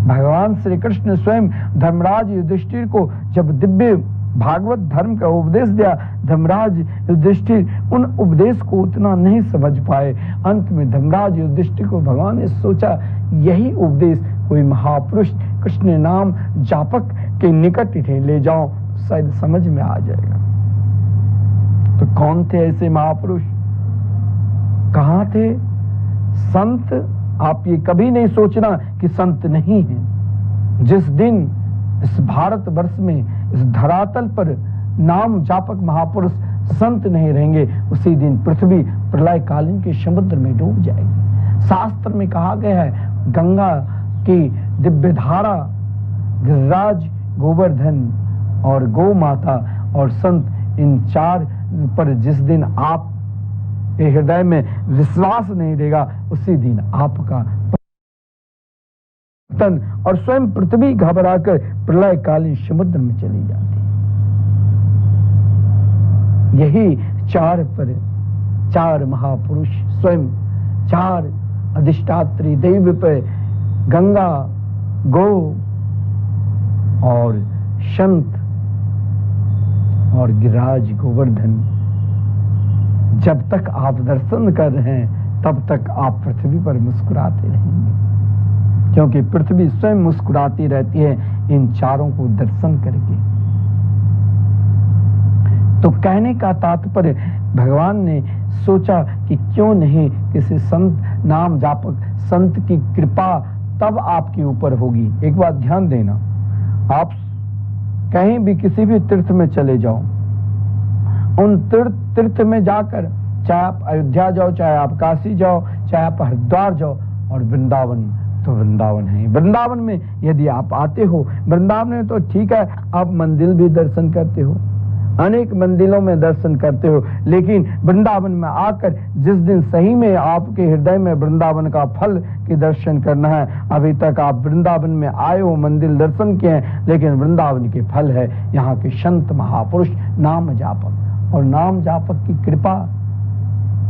भगवान श्री कृष्ण स्वयं धर्मराज युधिष्ठिर को जब दिव्य भागवत धर्म का उपदेश दिया, धर्मराज युधिष्ठिर उन उपदेश को उतना नहीं समझ पाए। अंत में धर्मराज युधिष्ठिर को भगवान ने सोचा यही उपदेश कोई महापुरुष कृष्ण नाम जापक के निकट ले जाओ, शायद समझ में आ जाएगा। तो कौन थे ऐसे महापुरुष, कहां थे संत? आप ये कभी नहीं सोचना कि संत नहीं हैं। जिस दिन इस भारतवर्ष में इस धरातल पर नाम जापक महापुरुष संत नहीं रहेंगे, उसी दिन पृथ्वी प्रलय कालीन के समुद्र में डूब जाएगी। शास्त्र में कहा गया है गंगा की दिव्य धारा, गिरिराज, गोवर्धन और गौ माता और संत, इन चार पर जिस दिन आप आपके हृदय में विश्वास नहीं रहेगा, उसी दिन आपका पतन और स्वयं पृथ्वी घबराकर प्रलयकालीन समुद्र में चली जाती है। यही चार महापुरुष स्वयं, चार अधिष्ठात्री दैव पे गंगा, गो और शंत और गिरिराज गोवर्धन, जब तक आप दर्शन कर रहे हैं तब तक आप पृथ्वी पर मुस्कुराते रहेंगे, क्योंकि पृथ्वी स्वयं मुस्कुराती रहती है इन चारों को दर्शन करके। तो कहने का तात्पर्य, भगवान ने सोचा कि क्यों नहीं किसी संत, नाम जापक संत की कृपा तब आपके ऊपर होगी। एक बात ध्यान देना, आप कहीं भी किसी भी तीर्थ में चले जाओ, उन तीर्थ में जाकर, चाहे आप अयोध्या जाओ, चाहे आप काशी जाओ, चाहे आप हरिद्वार जाओ, और वृंदावन तो वृंदावन है। वृंदावन में यदि आप आते हो, वृंदावन में तो ठीक है, आप मंदिर भी दर्शन करते हो, अनेक मंदिरों में दर्शन करते हो, लेकिन वृंदावन में आकर जिस दिन सही में आपके हृदय में वृंदावन का फल के दर्शन करना है, अभी तक आप वृंदावन में आए हो, मंदिर दर्शन किए हैं, लेकिन वृंदावन के फल है यहाँ के संत महापुरुष नाम जापक, और नाम जापक की कृपा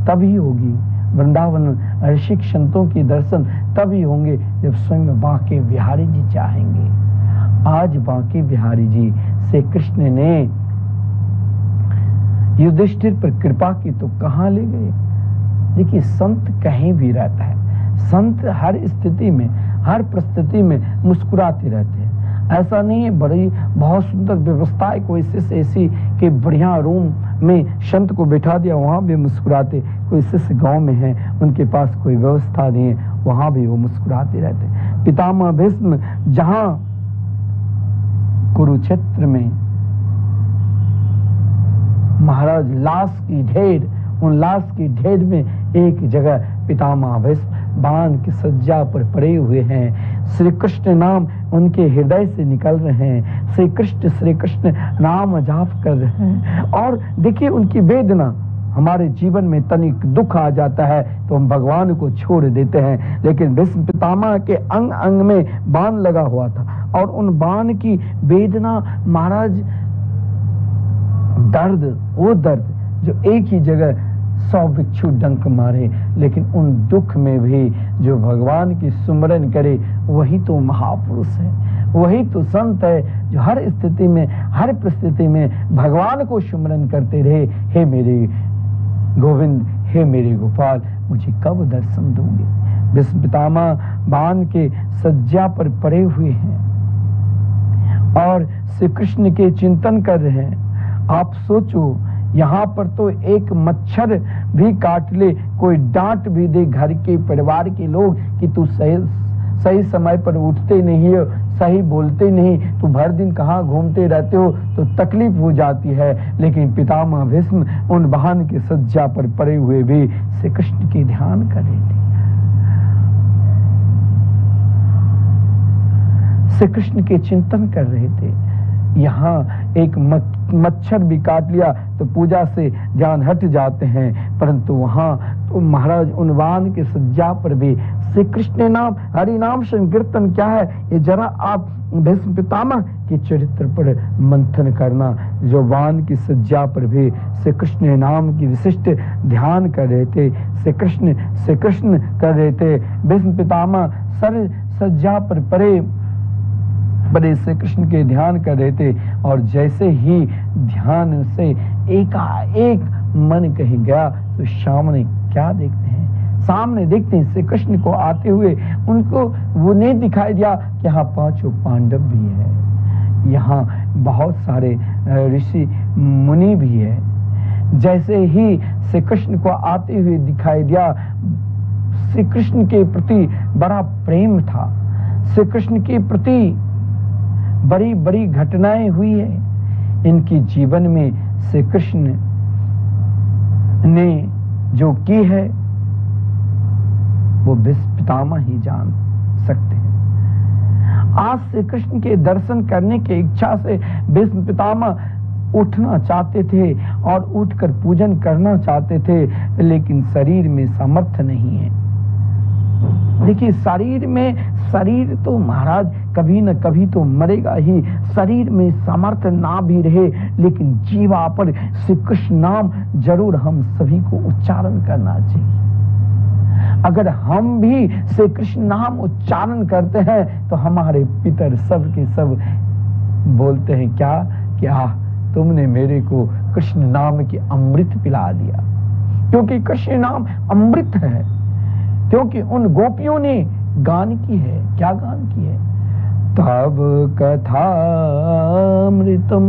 तभी होगी, वृंदावन ऋषिक संतों के दर्शन तभी होंगे जब स्वयं बांके बिहारी जी चाहेंगे। आज बांके बिहारी जी से कृष्ण ने युधिष्ठिर पर कृपा की तो कहां ले गए। देखिए, संत कहीं भी रहता है, संत हर स्थिति में, हर परिस्थिति में मुस्कुराते रहते हैं। ऐसा नहीं है बड़ी बहुत सुंदर व्यवस्था है, कोई ऐसी कि बढ़िया रूम में संत को बैठा दिया, वहां भी मुस्कुराते। कोई शिष्य गांव में है, उनके पास कोई व्यवस्था नहीं है, वहां भी वो मुस्कुराते रहते। पितामह भीष्म जहां कुरुक्षेत्र में महाराज लाश की ढेर, उन लाश की ढेर में एक जगह पितामह भीष्म बाण की सज्जा पर पड़े हुए हैं, श्री कृष्ण नाम उनके हृदय से निकल रहे हैं, श्री कृष्ण नाम जाप कर रहे हैं। और देखिए उनकी वेदना, हमारे जीवन में तनिक दुख आ जाता है तो हम भगवान को छोड़ देते हैं, लेकिन भीष्म पितामह के अंग अंग में बाण लगा हुआ था, और उन बाण की वेदना महाराज, दर्द, वो दर्द जो एक ही जगह 100 बिच्छू डंक मारे, लेकिन उन दुख में भी जो भगवान की सुमरन करे, वही तो महापुरुष है, वही तो संत है जो हर स्थिति में, हर परिस्थिति में भगवान को सुमरन करते रहे। हे मेरे गोविंद, हे मेरे गोपाल, मुझे कब दर्शन दोगे। भीष्म पितामह बाण के सज्जा पर पड़े हुए हैं और श्री कृष्ण के चिंतन कर रहे हैं। आप सोचो, यहाँ पर तो एक मच्छर भी काट ले, कोई डांट भी दे घर के परिवार के लोग कि तू सही समय पर उठते नहीं हो, सही बोलते नहीं, तू भर दिन कहाँ घूमते रहते हो, तो तकलीफ हो जाती है। लेकिन पितामह भीष्म उन वाहन के सज्जा पर पड़े हुए भी श्री कृष्ण के ध्यान कर रहे थे, श्री कृष्ण के चिंतन कर रहे थे। यहाँ एक मच्छर भी काट लिया तो पूजा से ध्यान हट जाते हैं, परंतु वहां तो महाराज उन वाहन के सज्जा पर भी श्री कृष्ण नाम, हरि नाम संकीर्तन क्या है, ये जरा आप भीष्म पितामह के चरित्र पर मंथन करना। जो वाहन की सज्जा पर भी श्री कृष्ण नाम की विशिष्ट ध्यान कर रहे थे, श्री कृष्ण कर रहे थे। भीष्म पितामह सर सज्जा पर पड़े बड़े श्री कृष्ण के ध्यान कर रहे थे, और जैसे ही ध्यान से एकाएक मन कहीं गया तो सामने क्या देखते हैं, सामने देखते हैं श्री कृष्ण को आते हुए। उनको वो नहीं दिखाई दिया कि यहाँ 5 पांडव भी है, यहाँ बहुत सारे ऋषि मुनि भी है। जैसे ही श्री कृष्ण को आते हुए दिखाई दिया, श्री कृष्ण के प्रति बड़ा प्रेम था, श्री कृष्ण के प्रति बड़ी बड़ी घटनाएं हुई है इनके जीवन में। श्री कृष्ण ने जो की है वो भीष्म पितामह ही जान सकते हैं। आज श्री कृष्ण के दर्शन करने की इच्छा से भीष्म पितामह उठना चाहते थे और उठकर पूजन करना चाहते थे, लेकिन शरीर में सामर्थ्य नहीं है। देखिए, शरीर तो महाराज कभी न कभी तो मरेगा ही। शरीर में सामर्थ्य ना भी रहे, लेकिन जीवा पर श्री कृष्ण नाम जरूर हम सभी को उच्चारण करना चाहिए। अगर हम भी श्री कृष्ण नाम उच्चारण करते हैं तो हमारे पितर सब के सब बोलते हैं क्या तुमने मेरे को कृष्ण नाम की अमृत पिला दिया। क्योंकि कृष्ण नाम अमृत है, क्योंकि उन गोपियों ने गान की है। क्या गान की है? तब कथामृतम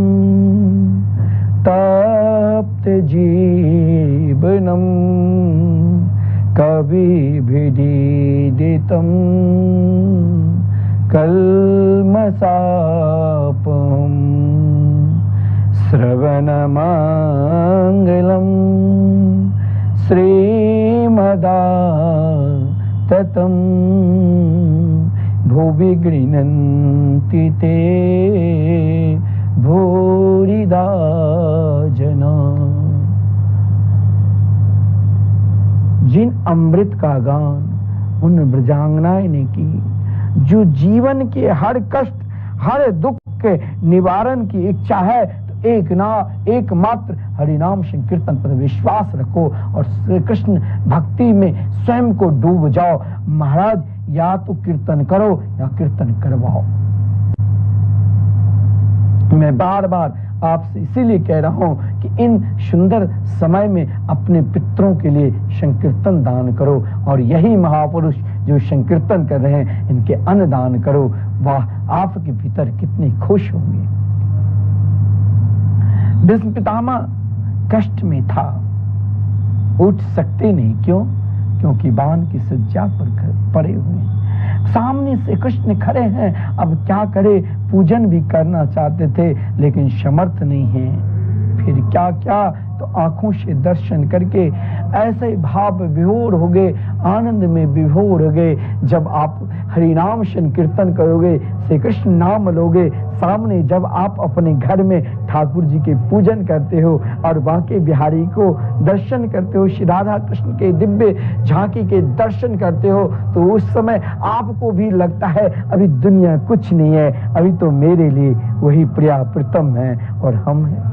तप्त जीवनम कविभिदीदितं कल्मषापहम् श्रवणमङ्गलं श्रीमदाततं भुवि गृह्णन्ति ते भूरिदा जना। जिन अमृत का गान उन ब्रजांगनाएं ने की, जो जीवन के हर कष्ट हर दुख के निवारण की इच्छा है, तो एकमात्र हरिनाम संकीर्तन पर विश्वास रखो और श्री कृष्ण भक्ति में स्वयं को डूब जाओ। महाराज, या तो कीर्तन करो या कीर्तन करवाओ। मैं बार बार आपसे इसीलिए कह रहा हूं कि इन सुंदर समय में अपने पितरों के लिए संकीर्तन दान करो, और यही महापुरुष जो संकीर्तन कर रहे हैं इनके अन्न दान करो। वाह, आपके पितर कितने खुश होंगे। भीष्म पितामह कष्ट में था, उठ सकते नहीं। क्यों? क्योंकि बाण की सज्जा पर पड़े हुए हैं। सामने से कृष्ण खड़े हैं, अब क्या करे? पूजन भी करना चाहते थे लेकिन समर्थ नहीं है। फिर क्या तो आंखों से दर्शन करके ऐसे भाव विभोर हो गए, आनंद में विभोर हो गए। जब आप हरिनाम संकीर्तन करोगे, श्री कृष्ण नाम लोगे, सामने जब आप अपने घर में ठाकुर जी के पूजन करते हो और बांके बिहारी को दर्शन करते हो, श्री राधा कृष्ण के दिव्य झांकी के दर्शन करते हो, तो उस समय आपको भी लगता है अभी दुनिया कुछ नहीं है, अभी तो मेरे लिए वही प्रिया प्रीतम है और हम हैं।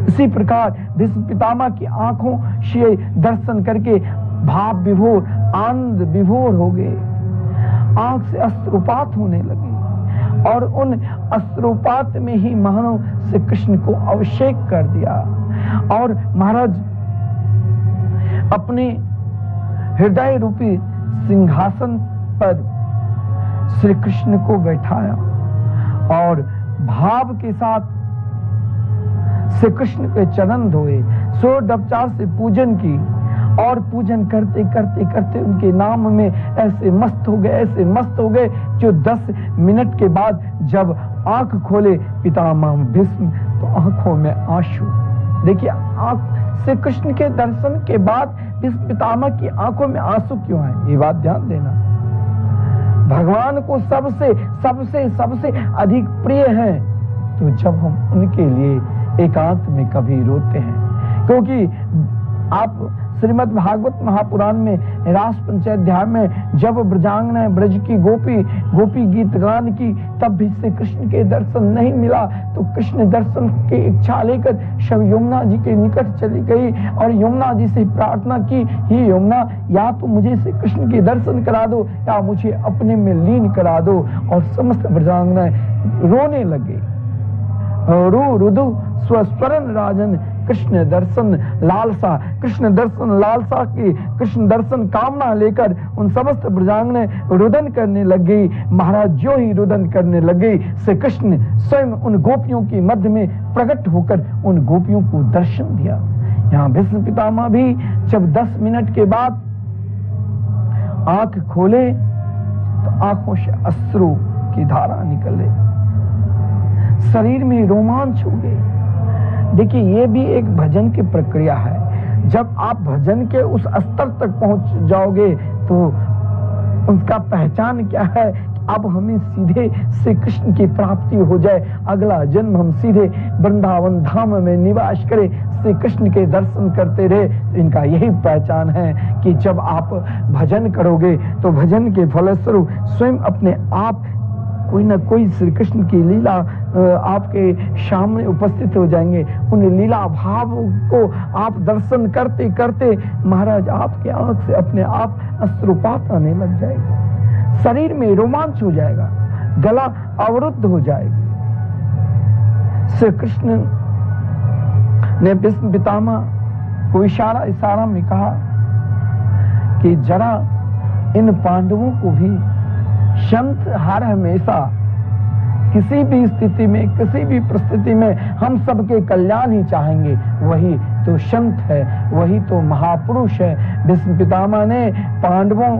इसी प्रकार भीष्म पितामह की आंखों से दर्शन करके भाव विभोर, आनंद विभोर हो गए, आंख से अश्रुपात होने लगे और उन अश्रुपात में ही मानो श्री कृष्ण को अभिषेक कर दिया और महाराज अपने हृदय रूपी सिंहासन पर श्री कृष्ण को बैठाया और भाव के साथ श्री कृष्ण के चरण धोए, षोडशोपचार से पूजन की और पूजन करते करते करते उनके नाम में ऐसे मस्त हो गए जो 10 मिनट के बाद जब आंख खोले पितामह भीष्म, तो आंखों में आंसू। देखिए, आंख श्री कृष्ण के दर्शन के बाद भीष्म पितामह की आंखों में आंसू क्यों आए? ये बात ध्यान देना। भगवान को सबसे सबसे सबसे अधिक प्रिय है, तो जब हम उनके लिए एकांत में कभी रोते हैं, क्योंकि आप श्रीमद् भागवत महापुराण में रास पंचाध्याय में जब ब्रजांगना ब्रज की गोपी गीत गान की, तब भी श्री कृष्ण के दर्शन नहीं मिला, तो कृष्ण दर्शन की इच्छा लेकर सब यमुना जी के निकट चली गई और यमुना जी से प्रार्थना की, हे यमुना, या तो मुझे श्री कृष्ण के दर्शन करा दो या मुझे अपने में लीन करा दो। और समस्त ब्रजांगना रोने लगे। रुदु स्वस्वरण राजन कृष्ण दर्शन लालसा की कृष्ण दर्शन कामना लेकर उन समस्त ब्रजांगने रुदन करने लग गई। महाराज जो ही रुदन करने लग गई, श्री कृष्ण स्वयं उन गोपियों के मध्य में प्रकट होकर उन गोपियों को दर्शन दिया। यहाँ भीष्म पितामह भी जब 10 मिनट के बाद आंख खोले तो आंखों से अश्रु की धारा निकले, शरीर में रोमांच हो गए। देखिए, ये भी एक भजन की प्रक्रिया है। जब आप भजन के उस स्तर तक पहुंच जाओगे तो उसका पहचान क्या है कि अब हमें सीधे श्री कृष्ण की प्राप्ति हो जाए, अगला जन्म हम सीधे वृंदावन धाम में निवास करें, श्री कृष्ण के दर्शन करते रहे। तो इनका यही पहचान है कि जब आप भजन करोगे तो भजन के फलस्वरूप स्वयं अपने आप कोई ना कोई श्री कृष्ण की लीला आपके सामने उपस्थित हो जाएंगे। उन लीला भाव को आप दर्शन करते करते महाराज आपके आंख से अपने आप अश्रुपात आने लग जाएगा, शरीर में रोमांच हो जाएगा, गला अवरुद्ध हो जाएगी। श्री कृष्ण ने भीष्म पितामह को इशारा में कहा कि जरा इन पांडवों को भी संत हर हमेशा किसी भी स्थिति में, किसी भी परिस्थिति में हम सबके कल्याण ही चाहेंगे, वही तो संत है, वही तो महापुरुष है। भीष्म पितामह ने पांडवों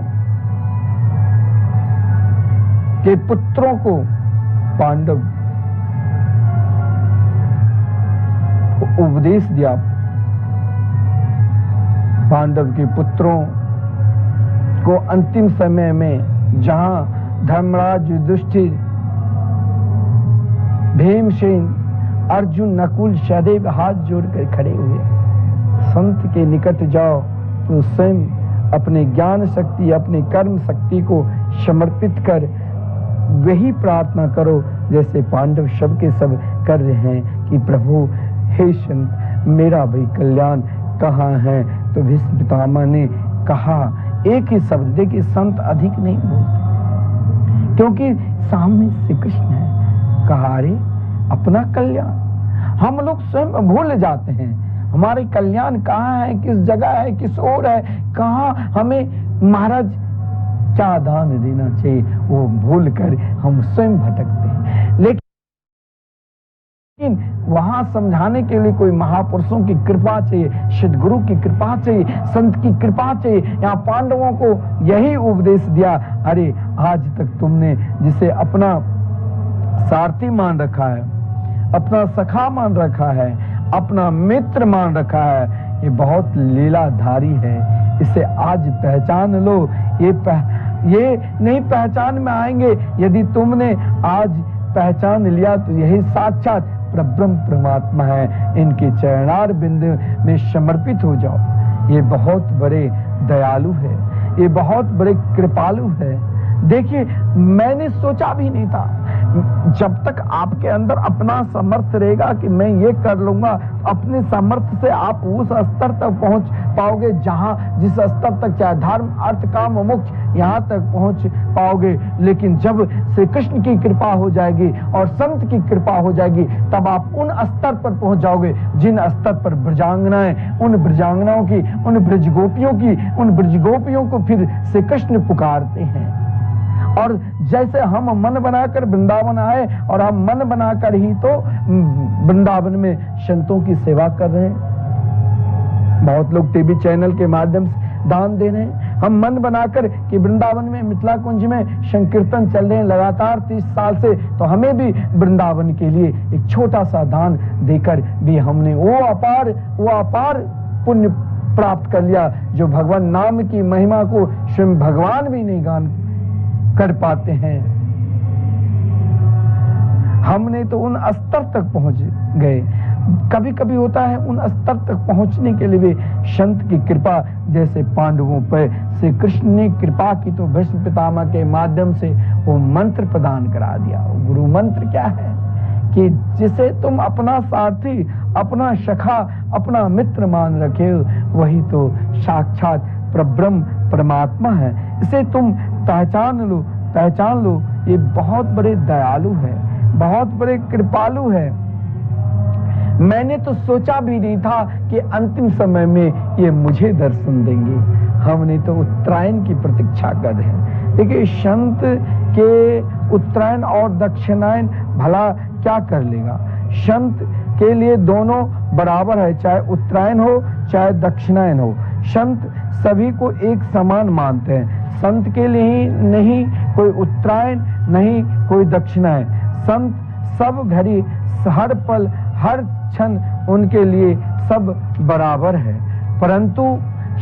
के पुत्रों को पांडव को उपदेश दिया। पांडव के पुत्रों को अंतिम समय में जहां धर्मराज, युधिष्ठिर, भीमसेन, अर्जुन, नकुल सदैव हाथ जोड़कर खड़े हुए, संत के निकट जाओ तो स्वयं अपने ज्ञान शक्ति, अपने कर्म शक्ति को समर्पित कर वही प्रार्थना करो जैसे पांडव सब के सब कर रहे हैं कि प्रभु हे संत मेरा भी कल्याण कहाँ है। तो भीष्म पितामह ने कहा एक ही शब्द, देखिए संत अधिक नहीं बोलते क्योंकि सामने श्री कृष्ण है। कहा अरे अपना कल्याण हम लोग स्वयं भूल जाते हैं, हमारे कल्याण कहाँ है, किस जगह है, किस ओर है, कहाँ हमें महाराज क्या दान देना चाहिए, वो भूल कर हम स्वयं भटकते हैं। लेकिन वहां समझाने के लिए कोई महापुरुषों की कृपा चाहिए, सद्गुरु की कृपा चाहिए, संत की कृपा चाहिए। यहाँ पांडवों को यही उपदेश दिया, अरे आज तक तुमने जिसे अपना सारथी मान रखा है, अपना सखा मान रखा है, अपना मित्र मान रखा है, ये बहुत लीलाधारी है, इसे आज पहचान लो। ये नहीं पहचान में आएंगे, यदि तुमने आज पहचान लिया तो यही साक्षात परब्रह्म परमात्मा है, इनके चरणार बिंद में समर्पित हो जाओ। ये बहुत बड़े दयालु है, ये बहुत बड़े कृपालु है। देखिए मैंने सोचा भी नहीं था, जब तक आपके अंदर अपना सामर्थ्य रहेगा कि मैं ये कर लूंगा, अपने सामर्थ्य से आप उस स्तर तक पहुंच पाओगे जहां जिस स्तर तक चाहे धर्म अर्थ काम मोक्ष यहां तक पहुंच पाओगे। लेकिन जब श्री कृष्ण की कृपा हो जाएगी और संत की कृपा हो जाएगी तब आप उन स्तर पर पहुंच जाओगे जिन स्तर पर ब्रजांगनाएं, उन ब्रजांगनाओं की, उन ब्रजगोपियों की, उन ब्रजगोपियों को फिर श्री कृष्ण पुकारते हैं। और जैसे हम मन बनाकर वृंदावन आए और हम मन बनाकर ही तो वृंदावन में संतों की सेवा कर रहे हैं। बहुत लोग टीवी चैनल के माध्यम से दान दे रहे हैं, हम मन बनाकर कि वृंदावन में मिथिला कुंज में संकीर्तन चल रहे हैं लगातार 30 साल से, तो हमें भी वृंदावन के लिए एक छोटा सा दान देकर भी हमने वो अपार पुण्य प्राप्त कर लिया जो भगवान नाम की महिमा को स्वयं भगवान भी नहीं गान कर पाते हैं। हमने तो उन स्तर तक पहुंच गए। कभी कभी होता है उन स्तर तक पहुंचने के लिए भी संत की कृपा, जैसे पांडवों पर श्री कृष्ण ने कृपा की तो भीष्म पितामह के माध्यम से वो मंत्र प्रदान करा दिया। गुरु मंत्र क्या है कि जिसे तुम अपना सारथी, अपना सखा, अपना मित्र मान रखे हो, वही तो साक्षात परब्रह्म परमात्मा है। इसे तुम पहचान लो। ये बहुत बड़े दयालु है, बहुत बड़े कृपालु है। मैंने तो सोचा भी नहीं था कि अंतिम समय में ये मुझे दर्शन देंगे। हमने तो उत्तरायण की प्रतीक्षा कर रहे हैं। देखिए संत के उत्तरायण और दक्षिणायन भला क्या कर लेगा। संत के लिए दोनों बराबर है, चाहे उत्तरायण हो चाहे दक्षिणायन हो। संत सभी को एक समान मानते हैं। संत के लिए ही नहीं कोई उत्तरायण, नहीं कोई दक्षिणायन। संत सब घड़ी, हर पल, हर क्षण उनके लिए सब बराबर है। परंतु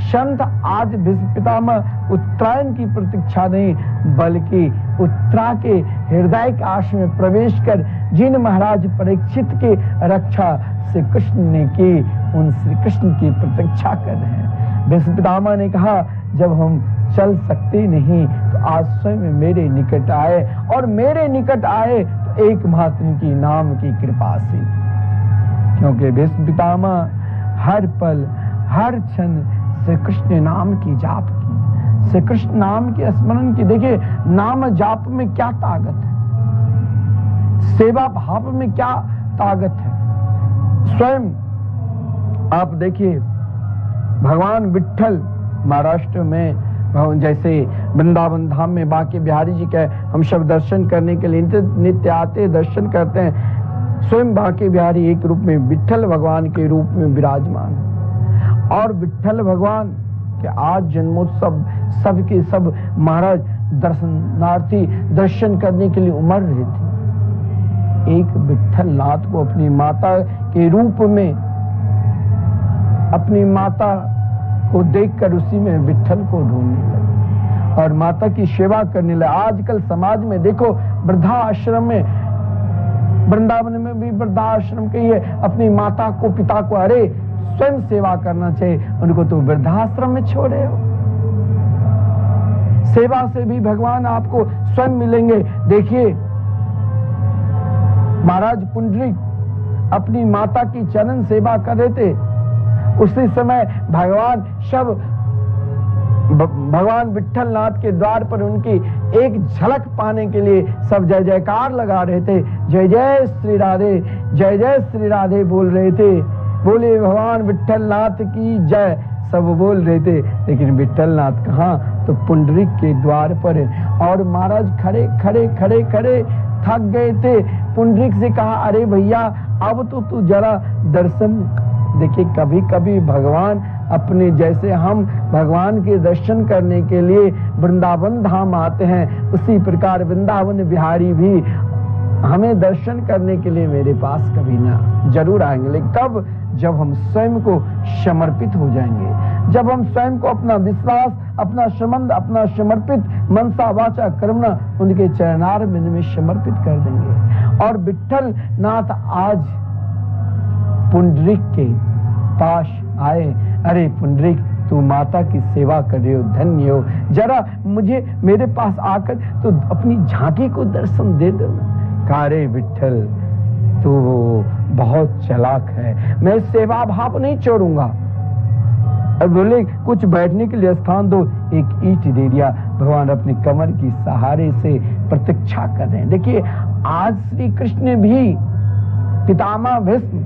संत आज भीष्म पितामह उत्तरायण की प्रतीक्षा नहीं, बल्कि उत्तरा के हृदय काश में प्रवेश कर जिन महाराज परीक्षित की रक्षा श्री कृष्ण ने की, उन श्री कृष्ण की प्रतीक्षा कर रहे हैं। भीष्म पितामह ने कहा, जब हम चल सकते नहीं तो आज स्वयं मेरे निकट आए, और मेरे निकट आए तो एकमात्र की नाम की कृपा से, क्योंकि भीष्म पितामह हर पल हर क्षण श्री कृष्ण नाम की जाप की, श्री कृष्ण नाम के स्मरण की। देखिए, नाम जाप में क्या ताकत है, सेवा भाव में क्या ताकत है। स्वयं आप देखिए, भगवान विट्ठल महाराष्ट्र में, जैसे वृंदावन धाम में बांके बिहारी जी के हम सब दर्शन करने के लिए नित्य आते दर्शन करते हैं। स्वयं बांके बिहारी एक रूप में विट्ठल भगवान के रूप में विराजमान है, और विट्ठल भगवान के आज जन्मोत्सव सबके सब महाराज दर्शनार्थी दर्शन करने के लिए उमड़ रहे थे। एक विट्ठल नाथ को अपनी माता के रूप में, अपनी माता को देखकर उसी में विट्ठल को ढूंढने लगे और माता की सेवा करने लगे। आजकल समाज में देखो, वृद्धाश्रम में, वृंदावन में भी वृद्धाश्रम के ही अपनी माता को पिता को अरे स्वयं सेवा करना चाहिए, उनको तो वृद्धाश्रम में छोड़े हो। सेवा से भी भगवान आपको स्वयं मिलेंगे। देखिए, महाराज पुंडरीक अपनी माता की चरण सेवा कर रहे थे, उसी समय भगवान विट्ठल नाथ के द्वार पर उनकी एक झलक पाने के लिए सब जय जयकार लगा रहे थे। जय जय श्री राधे, जय जय श्री राधे बोल रहे थे। बोले भगवान विट्ठल नाथ की जय, सब बोल रहे थे। लेकिन विट्ठल नाथ कहाँ, तो पुंडरीक के द्वार पर है। और महाराज खड़े खड़े खड़े खड़े थक गए थे। पुंडरीक से कहा, अरे भैया अब तो तू जरा दर्शन। देखिए, कभी कभी भगवान अपने, जैसे हम भगवान के दर्शन करने के लिए वृंदावन धाम आते हैं, उसी प्रकार वृंदावन बिहारी भी हमें दर्शन करने के लिए मेरे पास कभी ना जरूर आएंगे। लेकिन कब, जब हम स्वयं को समर्पित हो जाएंगे, जब हम स्वयं को अपना विश्वास, अपना संबंध, अपना समर्पित मनसा वाचा कर्मणा उनके चरणार बिंद में समर्पित कर देंगे। और विट्ठल नाथ आज पुंडरीक के पास आए, अरे पुंडरीक तू माता की सेवा कर रहे हो, धन्य हो, जरा मुझे मेरे पास आकर तो अपनी झांकी को दर्शन दे दो। अरे विट्ठल तू बहुत चालाक है, मैं सेवा भाव नहीं छोड़ूंगा। और बोले कुछ बैठने के लिए स्थान दो, एक ईंट दे दिया। भगवान अपनी कमर की सहारे से प्रतीक्षा कर रहे हैं। देखिए, आज श्री कृष्ण भी पितामह भीष्म,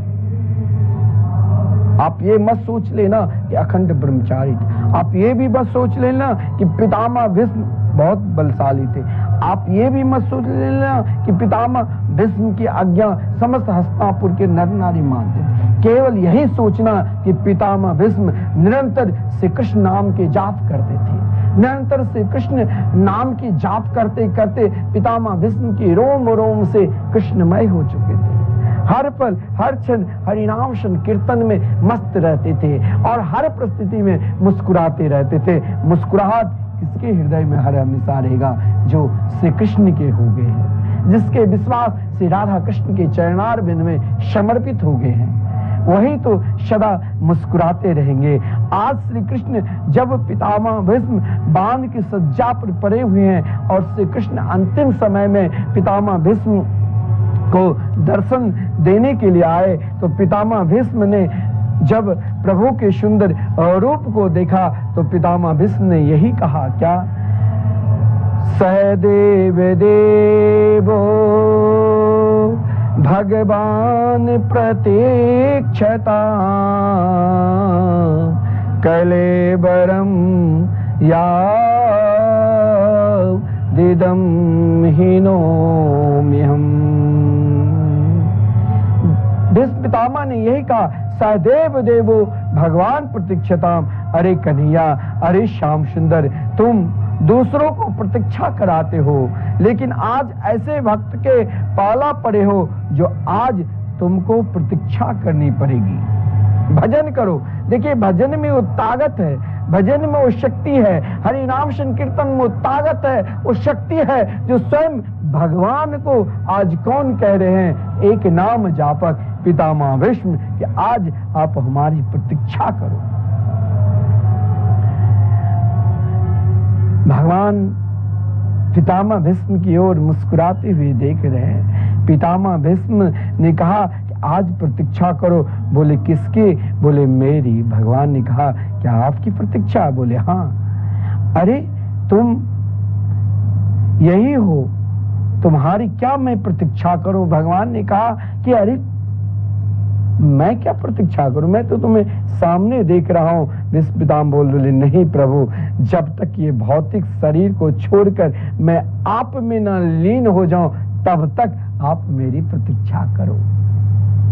आप ये मत सोच लेना कि अखंड ब्रह्मचारी थे, आप ये भी मत सोच लेना कि पितामह भीष्म बहुत बलशाली थे, आप ये भी मत सोच लेना कि पितामह भीष्म की आज्ञा समस्त हस्तिनापुर के नर नारी मानते थे। केवल यही सोचना कि पितामह भीष्म निरंतर श्री कृष्ण नाम के जाप करते थे, निरंतर श्री कृष्ण नाम की जाप करते करते पितामह भीष्म की रोम रोम से कृष्णमय हो चुके थे। हर पल हर क्षण हरिनाम संकीर्तन में मस्त रहते थे और हर परिस्थिति में मुस्कुराते रहते थे। मुस्कुराहट किसके हृदय में हर हमेशा रहेगा, जो श्री कृष्ण के हो गए हैं, जिसके विश्वास श्री राधा कृष्ण के चरणार बिंद में समर्पित हो गए हैं, वही तो सदा मुस्कुराते रहेंगे। आज श्री कृष्ण जब पितामह भीष्म बांध की सज्जा पर पड़े हुए हैं और श्री कृष्ण अंतिम समय में पितामह भीष्म को दर्शन देने के लिए आए, तो पितामह भीष्म ने जब प्रभु के सुंदर रूप को देखा तो पितामह भीष्म ने यही कहा, क्या सहदेव देवो भगवान प्रतीक्षता कलेबरम या दिदम हीनोम्यहम्। भीष्म पितामह ने यही कहा, सहदेव देवो भगवान प्रतीक्षताम। अरे कन्हैया, अरे श्याम सुंदर, तुम दूसरों को प्रतीक्षा कराते हो, लेकिन आज ऐसे भक्त के पाला पड़े हो जो आज तुमको प्रतीक्षा करनी पड़ेगी। भजन करो। देखिए, भजन में वो ताकत है, भजन में वो शक्ति है, हरि नाम संकीर्तन में वो ताकत है, वो शक्ति है जो स्वयं भगवान को आज कौन कह रहे हैं, एक नाम जापक पितामह भीष्म, कि आज आप हमारी प्रतीक्षा करो। भगवान पितामह भीष्म की ओर मुस्कुराते हुए देख रहे हैं। पितामह भीष्म ने कहा कि आज प्रतीक्षा करो। बोले किसकी? बोले मेरी। भगवान ने कहा क्या आपकी प्रतीक्षा? बोले हाँ। अरे तुम यही हो, तुम्हारी क्या मैं प्रतीक्षा करूं? भगवान ने कहा कि अरे मैं क्या प्रतीक्षा करूं, मैं तो तुम्हें सामने देख रहा हूं। भीष्म पितामह बोल रहे नहीं प्रभु, जब तक ये भौतिक शरीर को छोड़कर मैं आप में न लीन हो जाऊं तब तक आप मेरी प्रतीक्षा करो।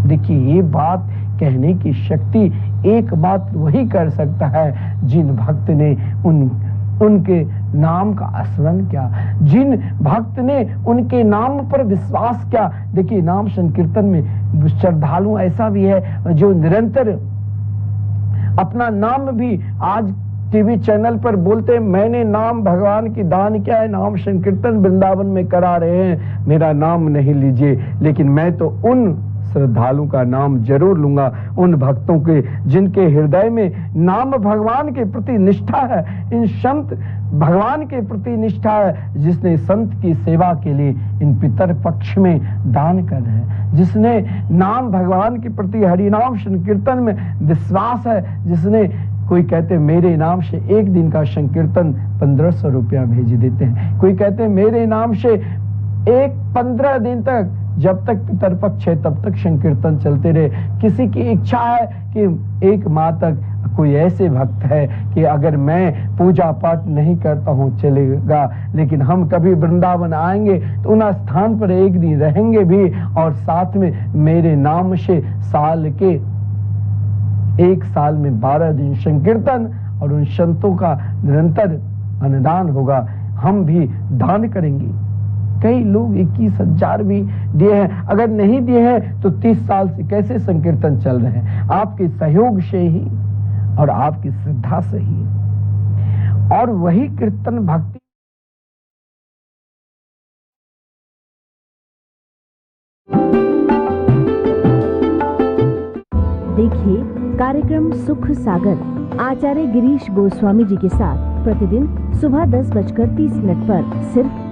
देखिए ये बात कहने की शक्ति एक बात वही कर सकता है जिन भक्त ने उनके नाम का स्मरण किया, जिन भक्त ने उनके नाम पर विश्वास किया। देखिए नाम संकीर्तन में श्रद्धालु ऐसा भी है जो निरंतर अपना नाम भी आज टीवी चैनल पर बोलते, मैंने नाम भगवान की दान किया है, नाम संकीर्तन वृंदावन में करा रहे हैं, मेरा नाम नहीं लीजिए। लेकिन मैं तो उन श्रद्धालु का नाम जरूर लूंगा, उन भक्तों के जिनके हृदय में नाम भगवान के प्रति निष्ठा है, इन संत भगवान के प्रति निष्ठा है, जिसने संत की सेवा के लिए इन पितर पक्ष में दान कर रहे हैं, जिसने नाम भगवान के प्रति हरिनाम संकीर्तन में विश्वास है, जिसने कोई कहते मेरे नाम से एक दिन का संकीर्तन 1500 रुपया भेज देते हैं, कोई कहते मेरे नाम से 15 दिन तक जब तक पितर पक्ष है तब तक संकीर्तन चलते रहे। किसी की इच्छा है कि एक माह तक, कोई ऐसे भक्त है कि अगर मैं पूजा पाठ नहीं करता हूं चलेगा, लेकिन हम कभी वृंदावन आएंगे तो उन स्थान पर एक दिन रहेंगे भी और साथ में मेरे नाम से एक साल में 12 दिन संकीर्तन और उन संतों का निरंतर अनुदान होगा। हम भी दान करेंगे। कई लोग 21,000 भी दिए हैं, अगर नहीं दिए हैं तो 30 साल से कैसे संकीर्तन चल रहे हैं? आपके सहयोग से ही और आपकी श्रद्धा से ही। और वही कीर्तन भक्ति देखिए कार्यक्रम सुख सागर आचार्य गिरीश गोस्वामी जी के साथ प्रतिदिन सुबह 10:30 पर सिर्फ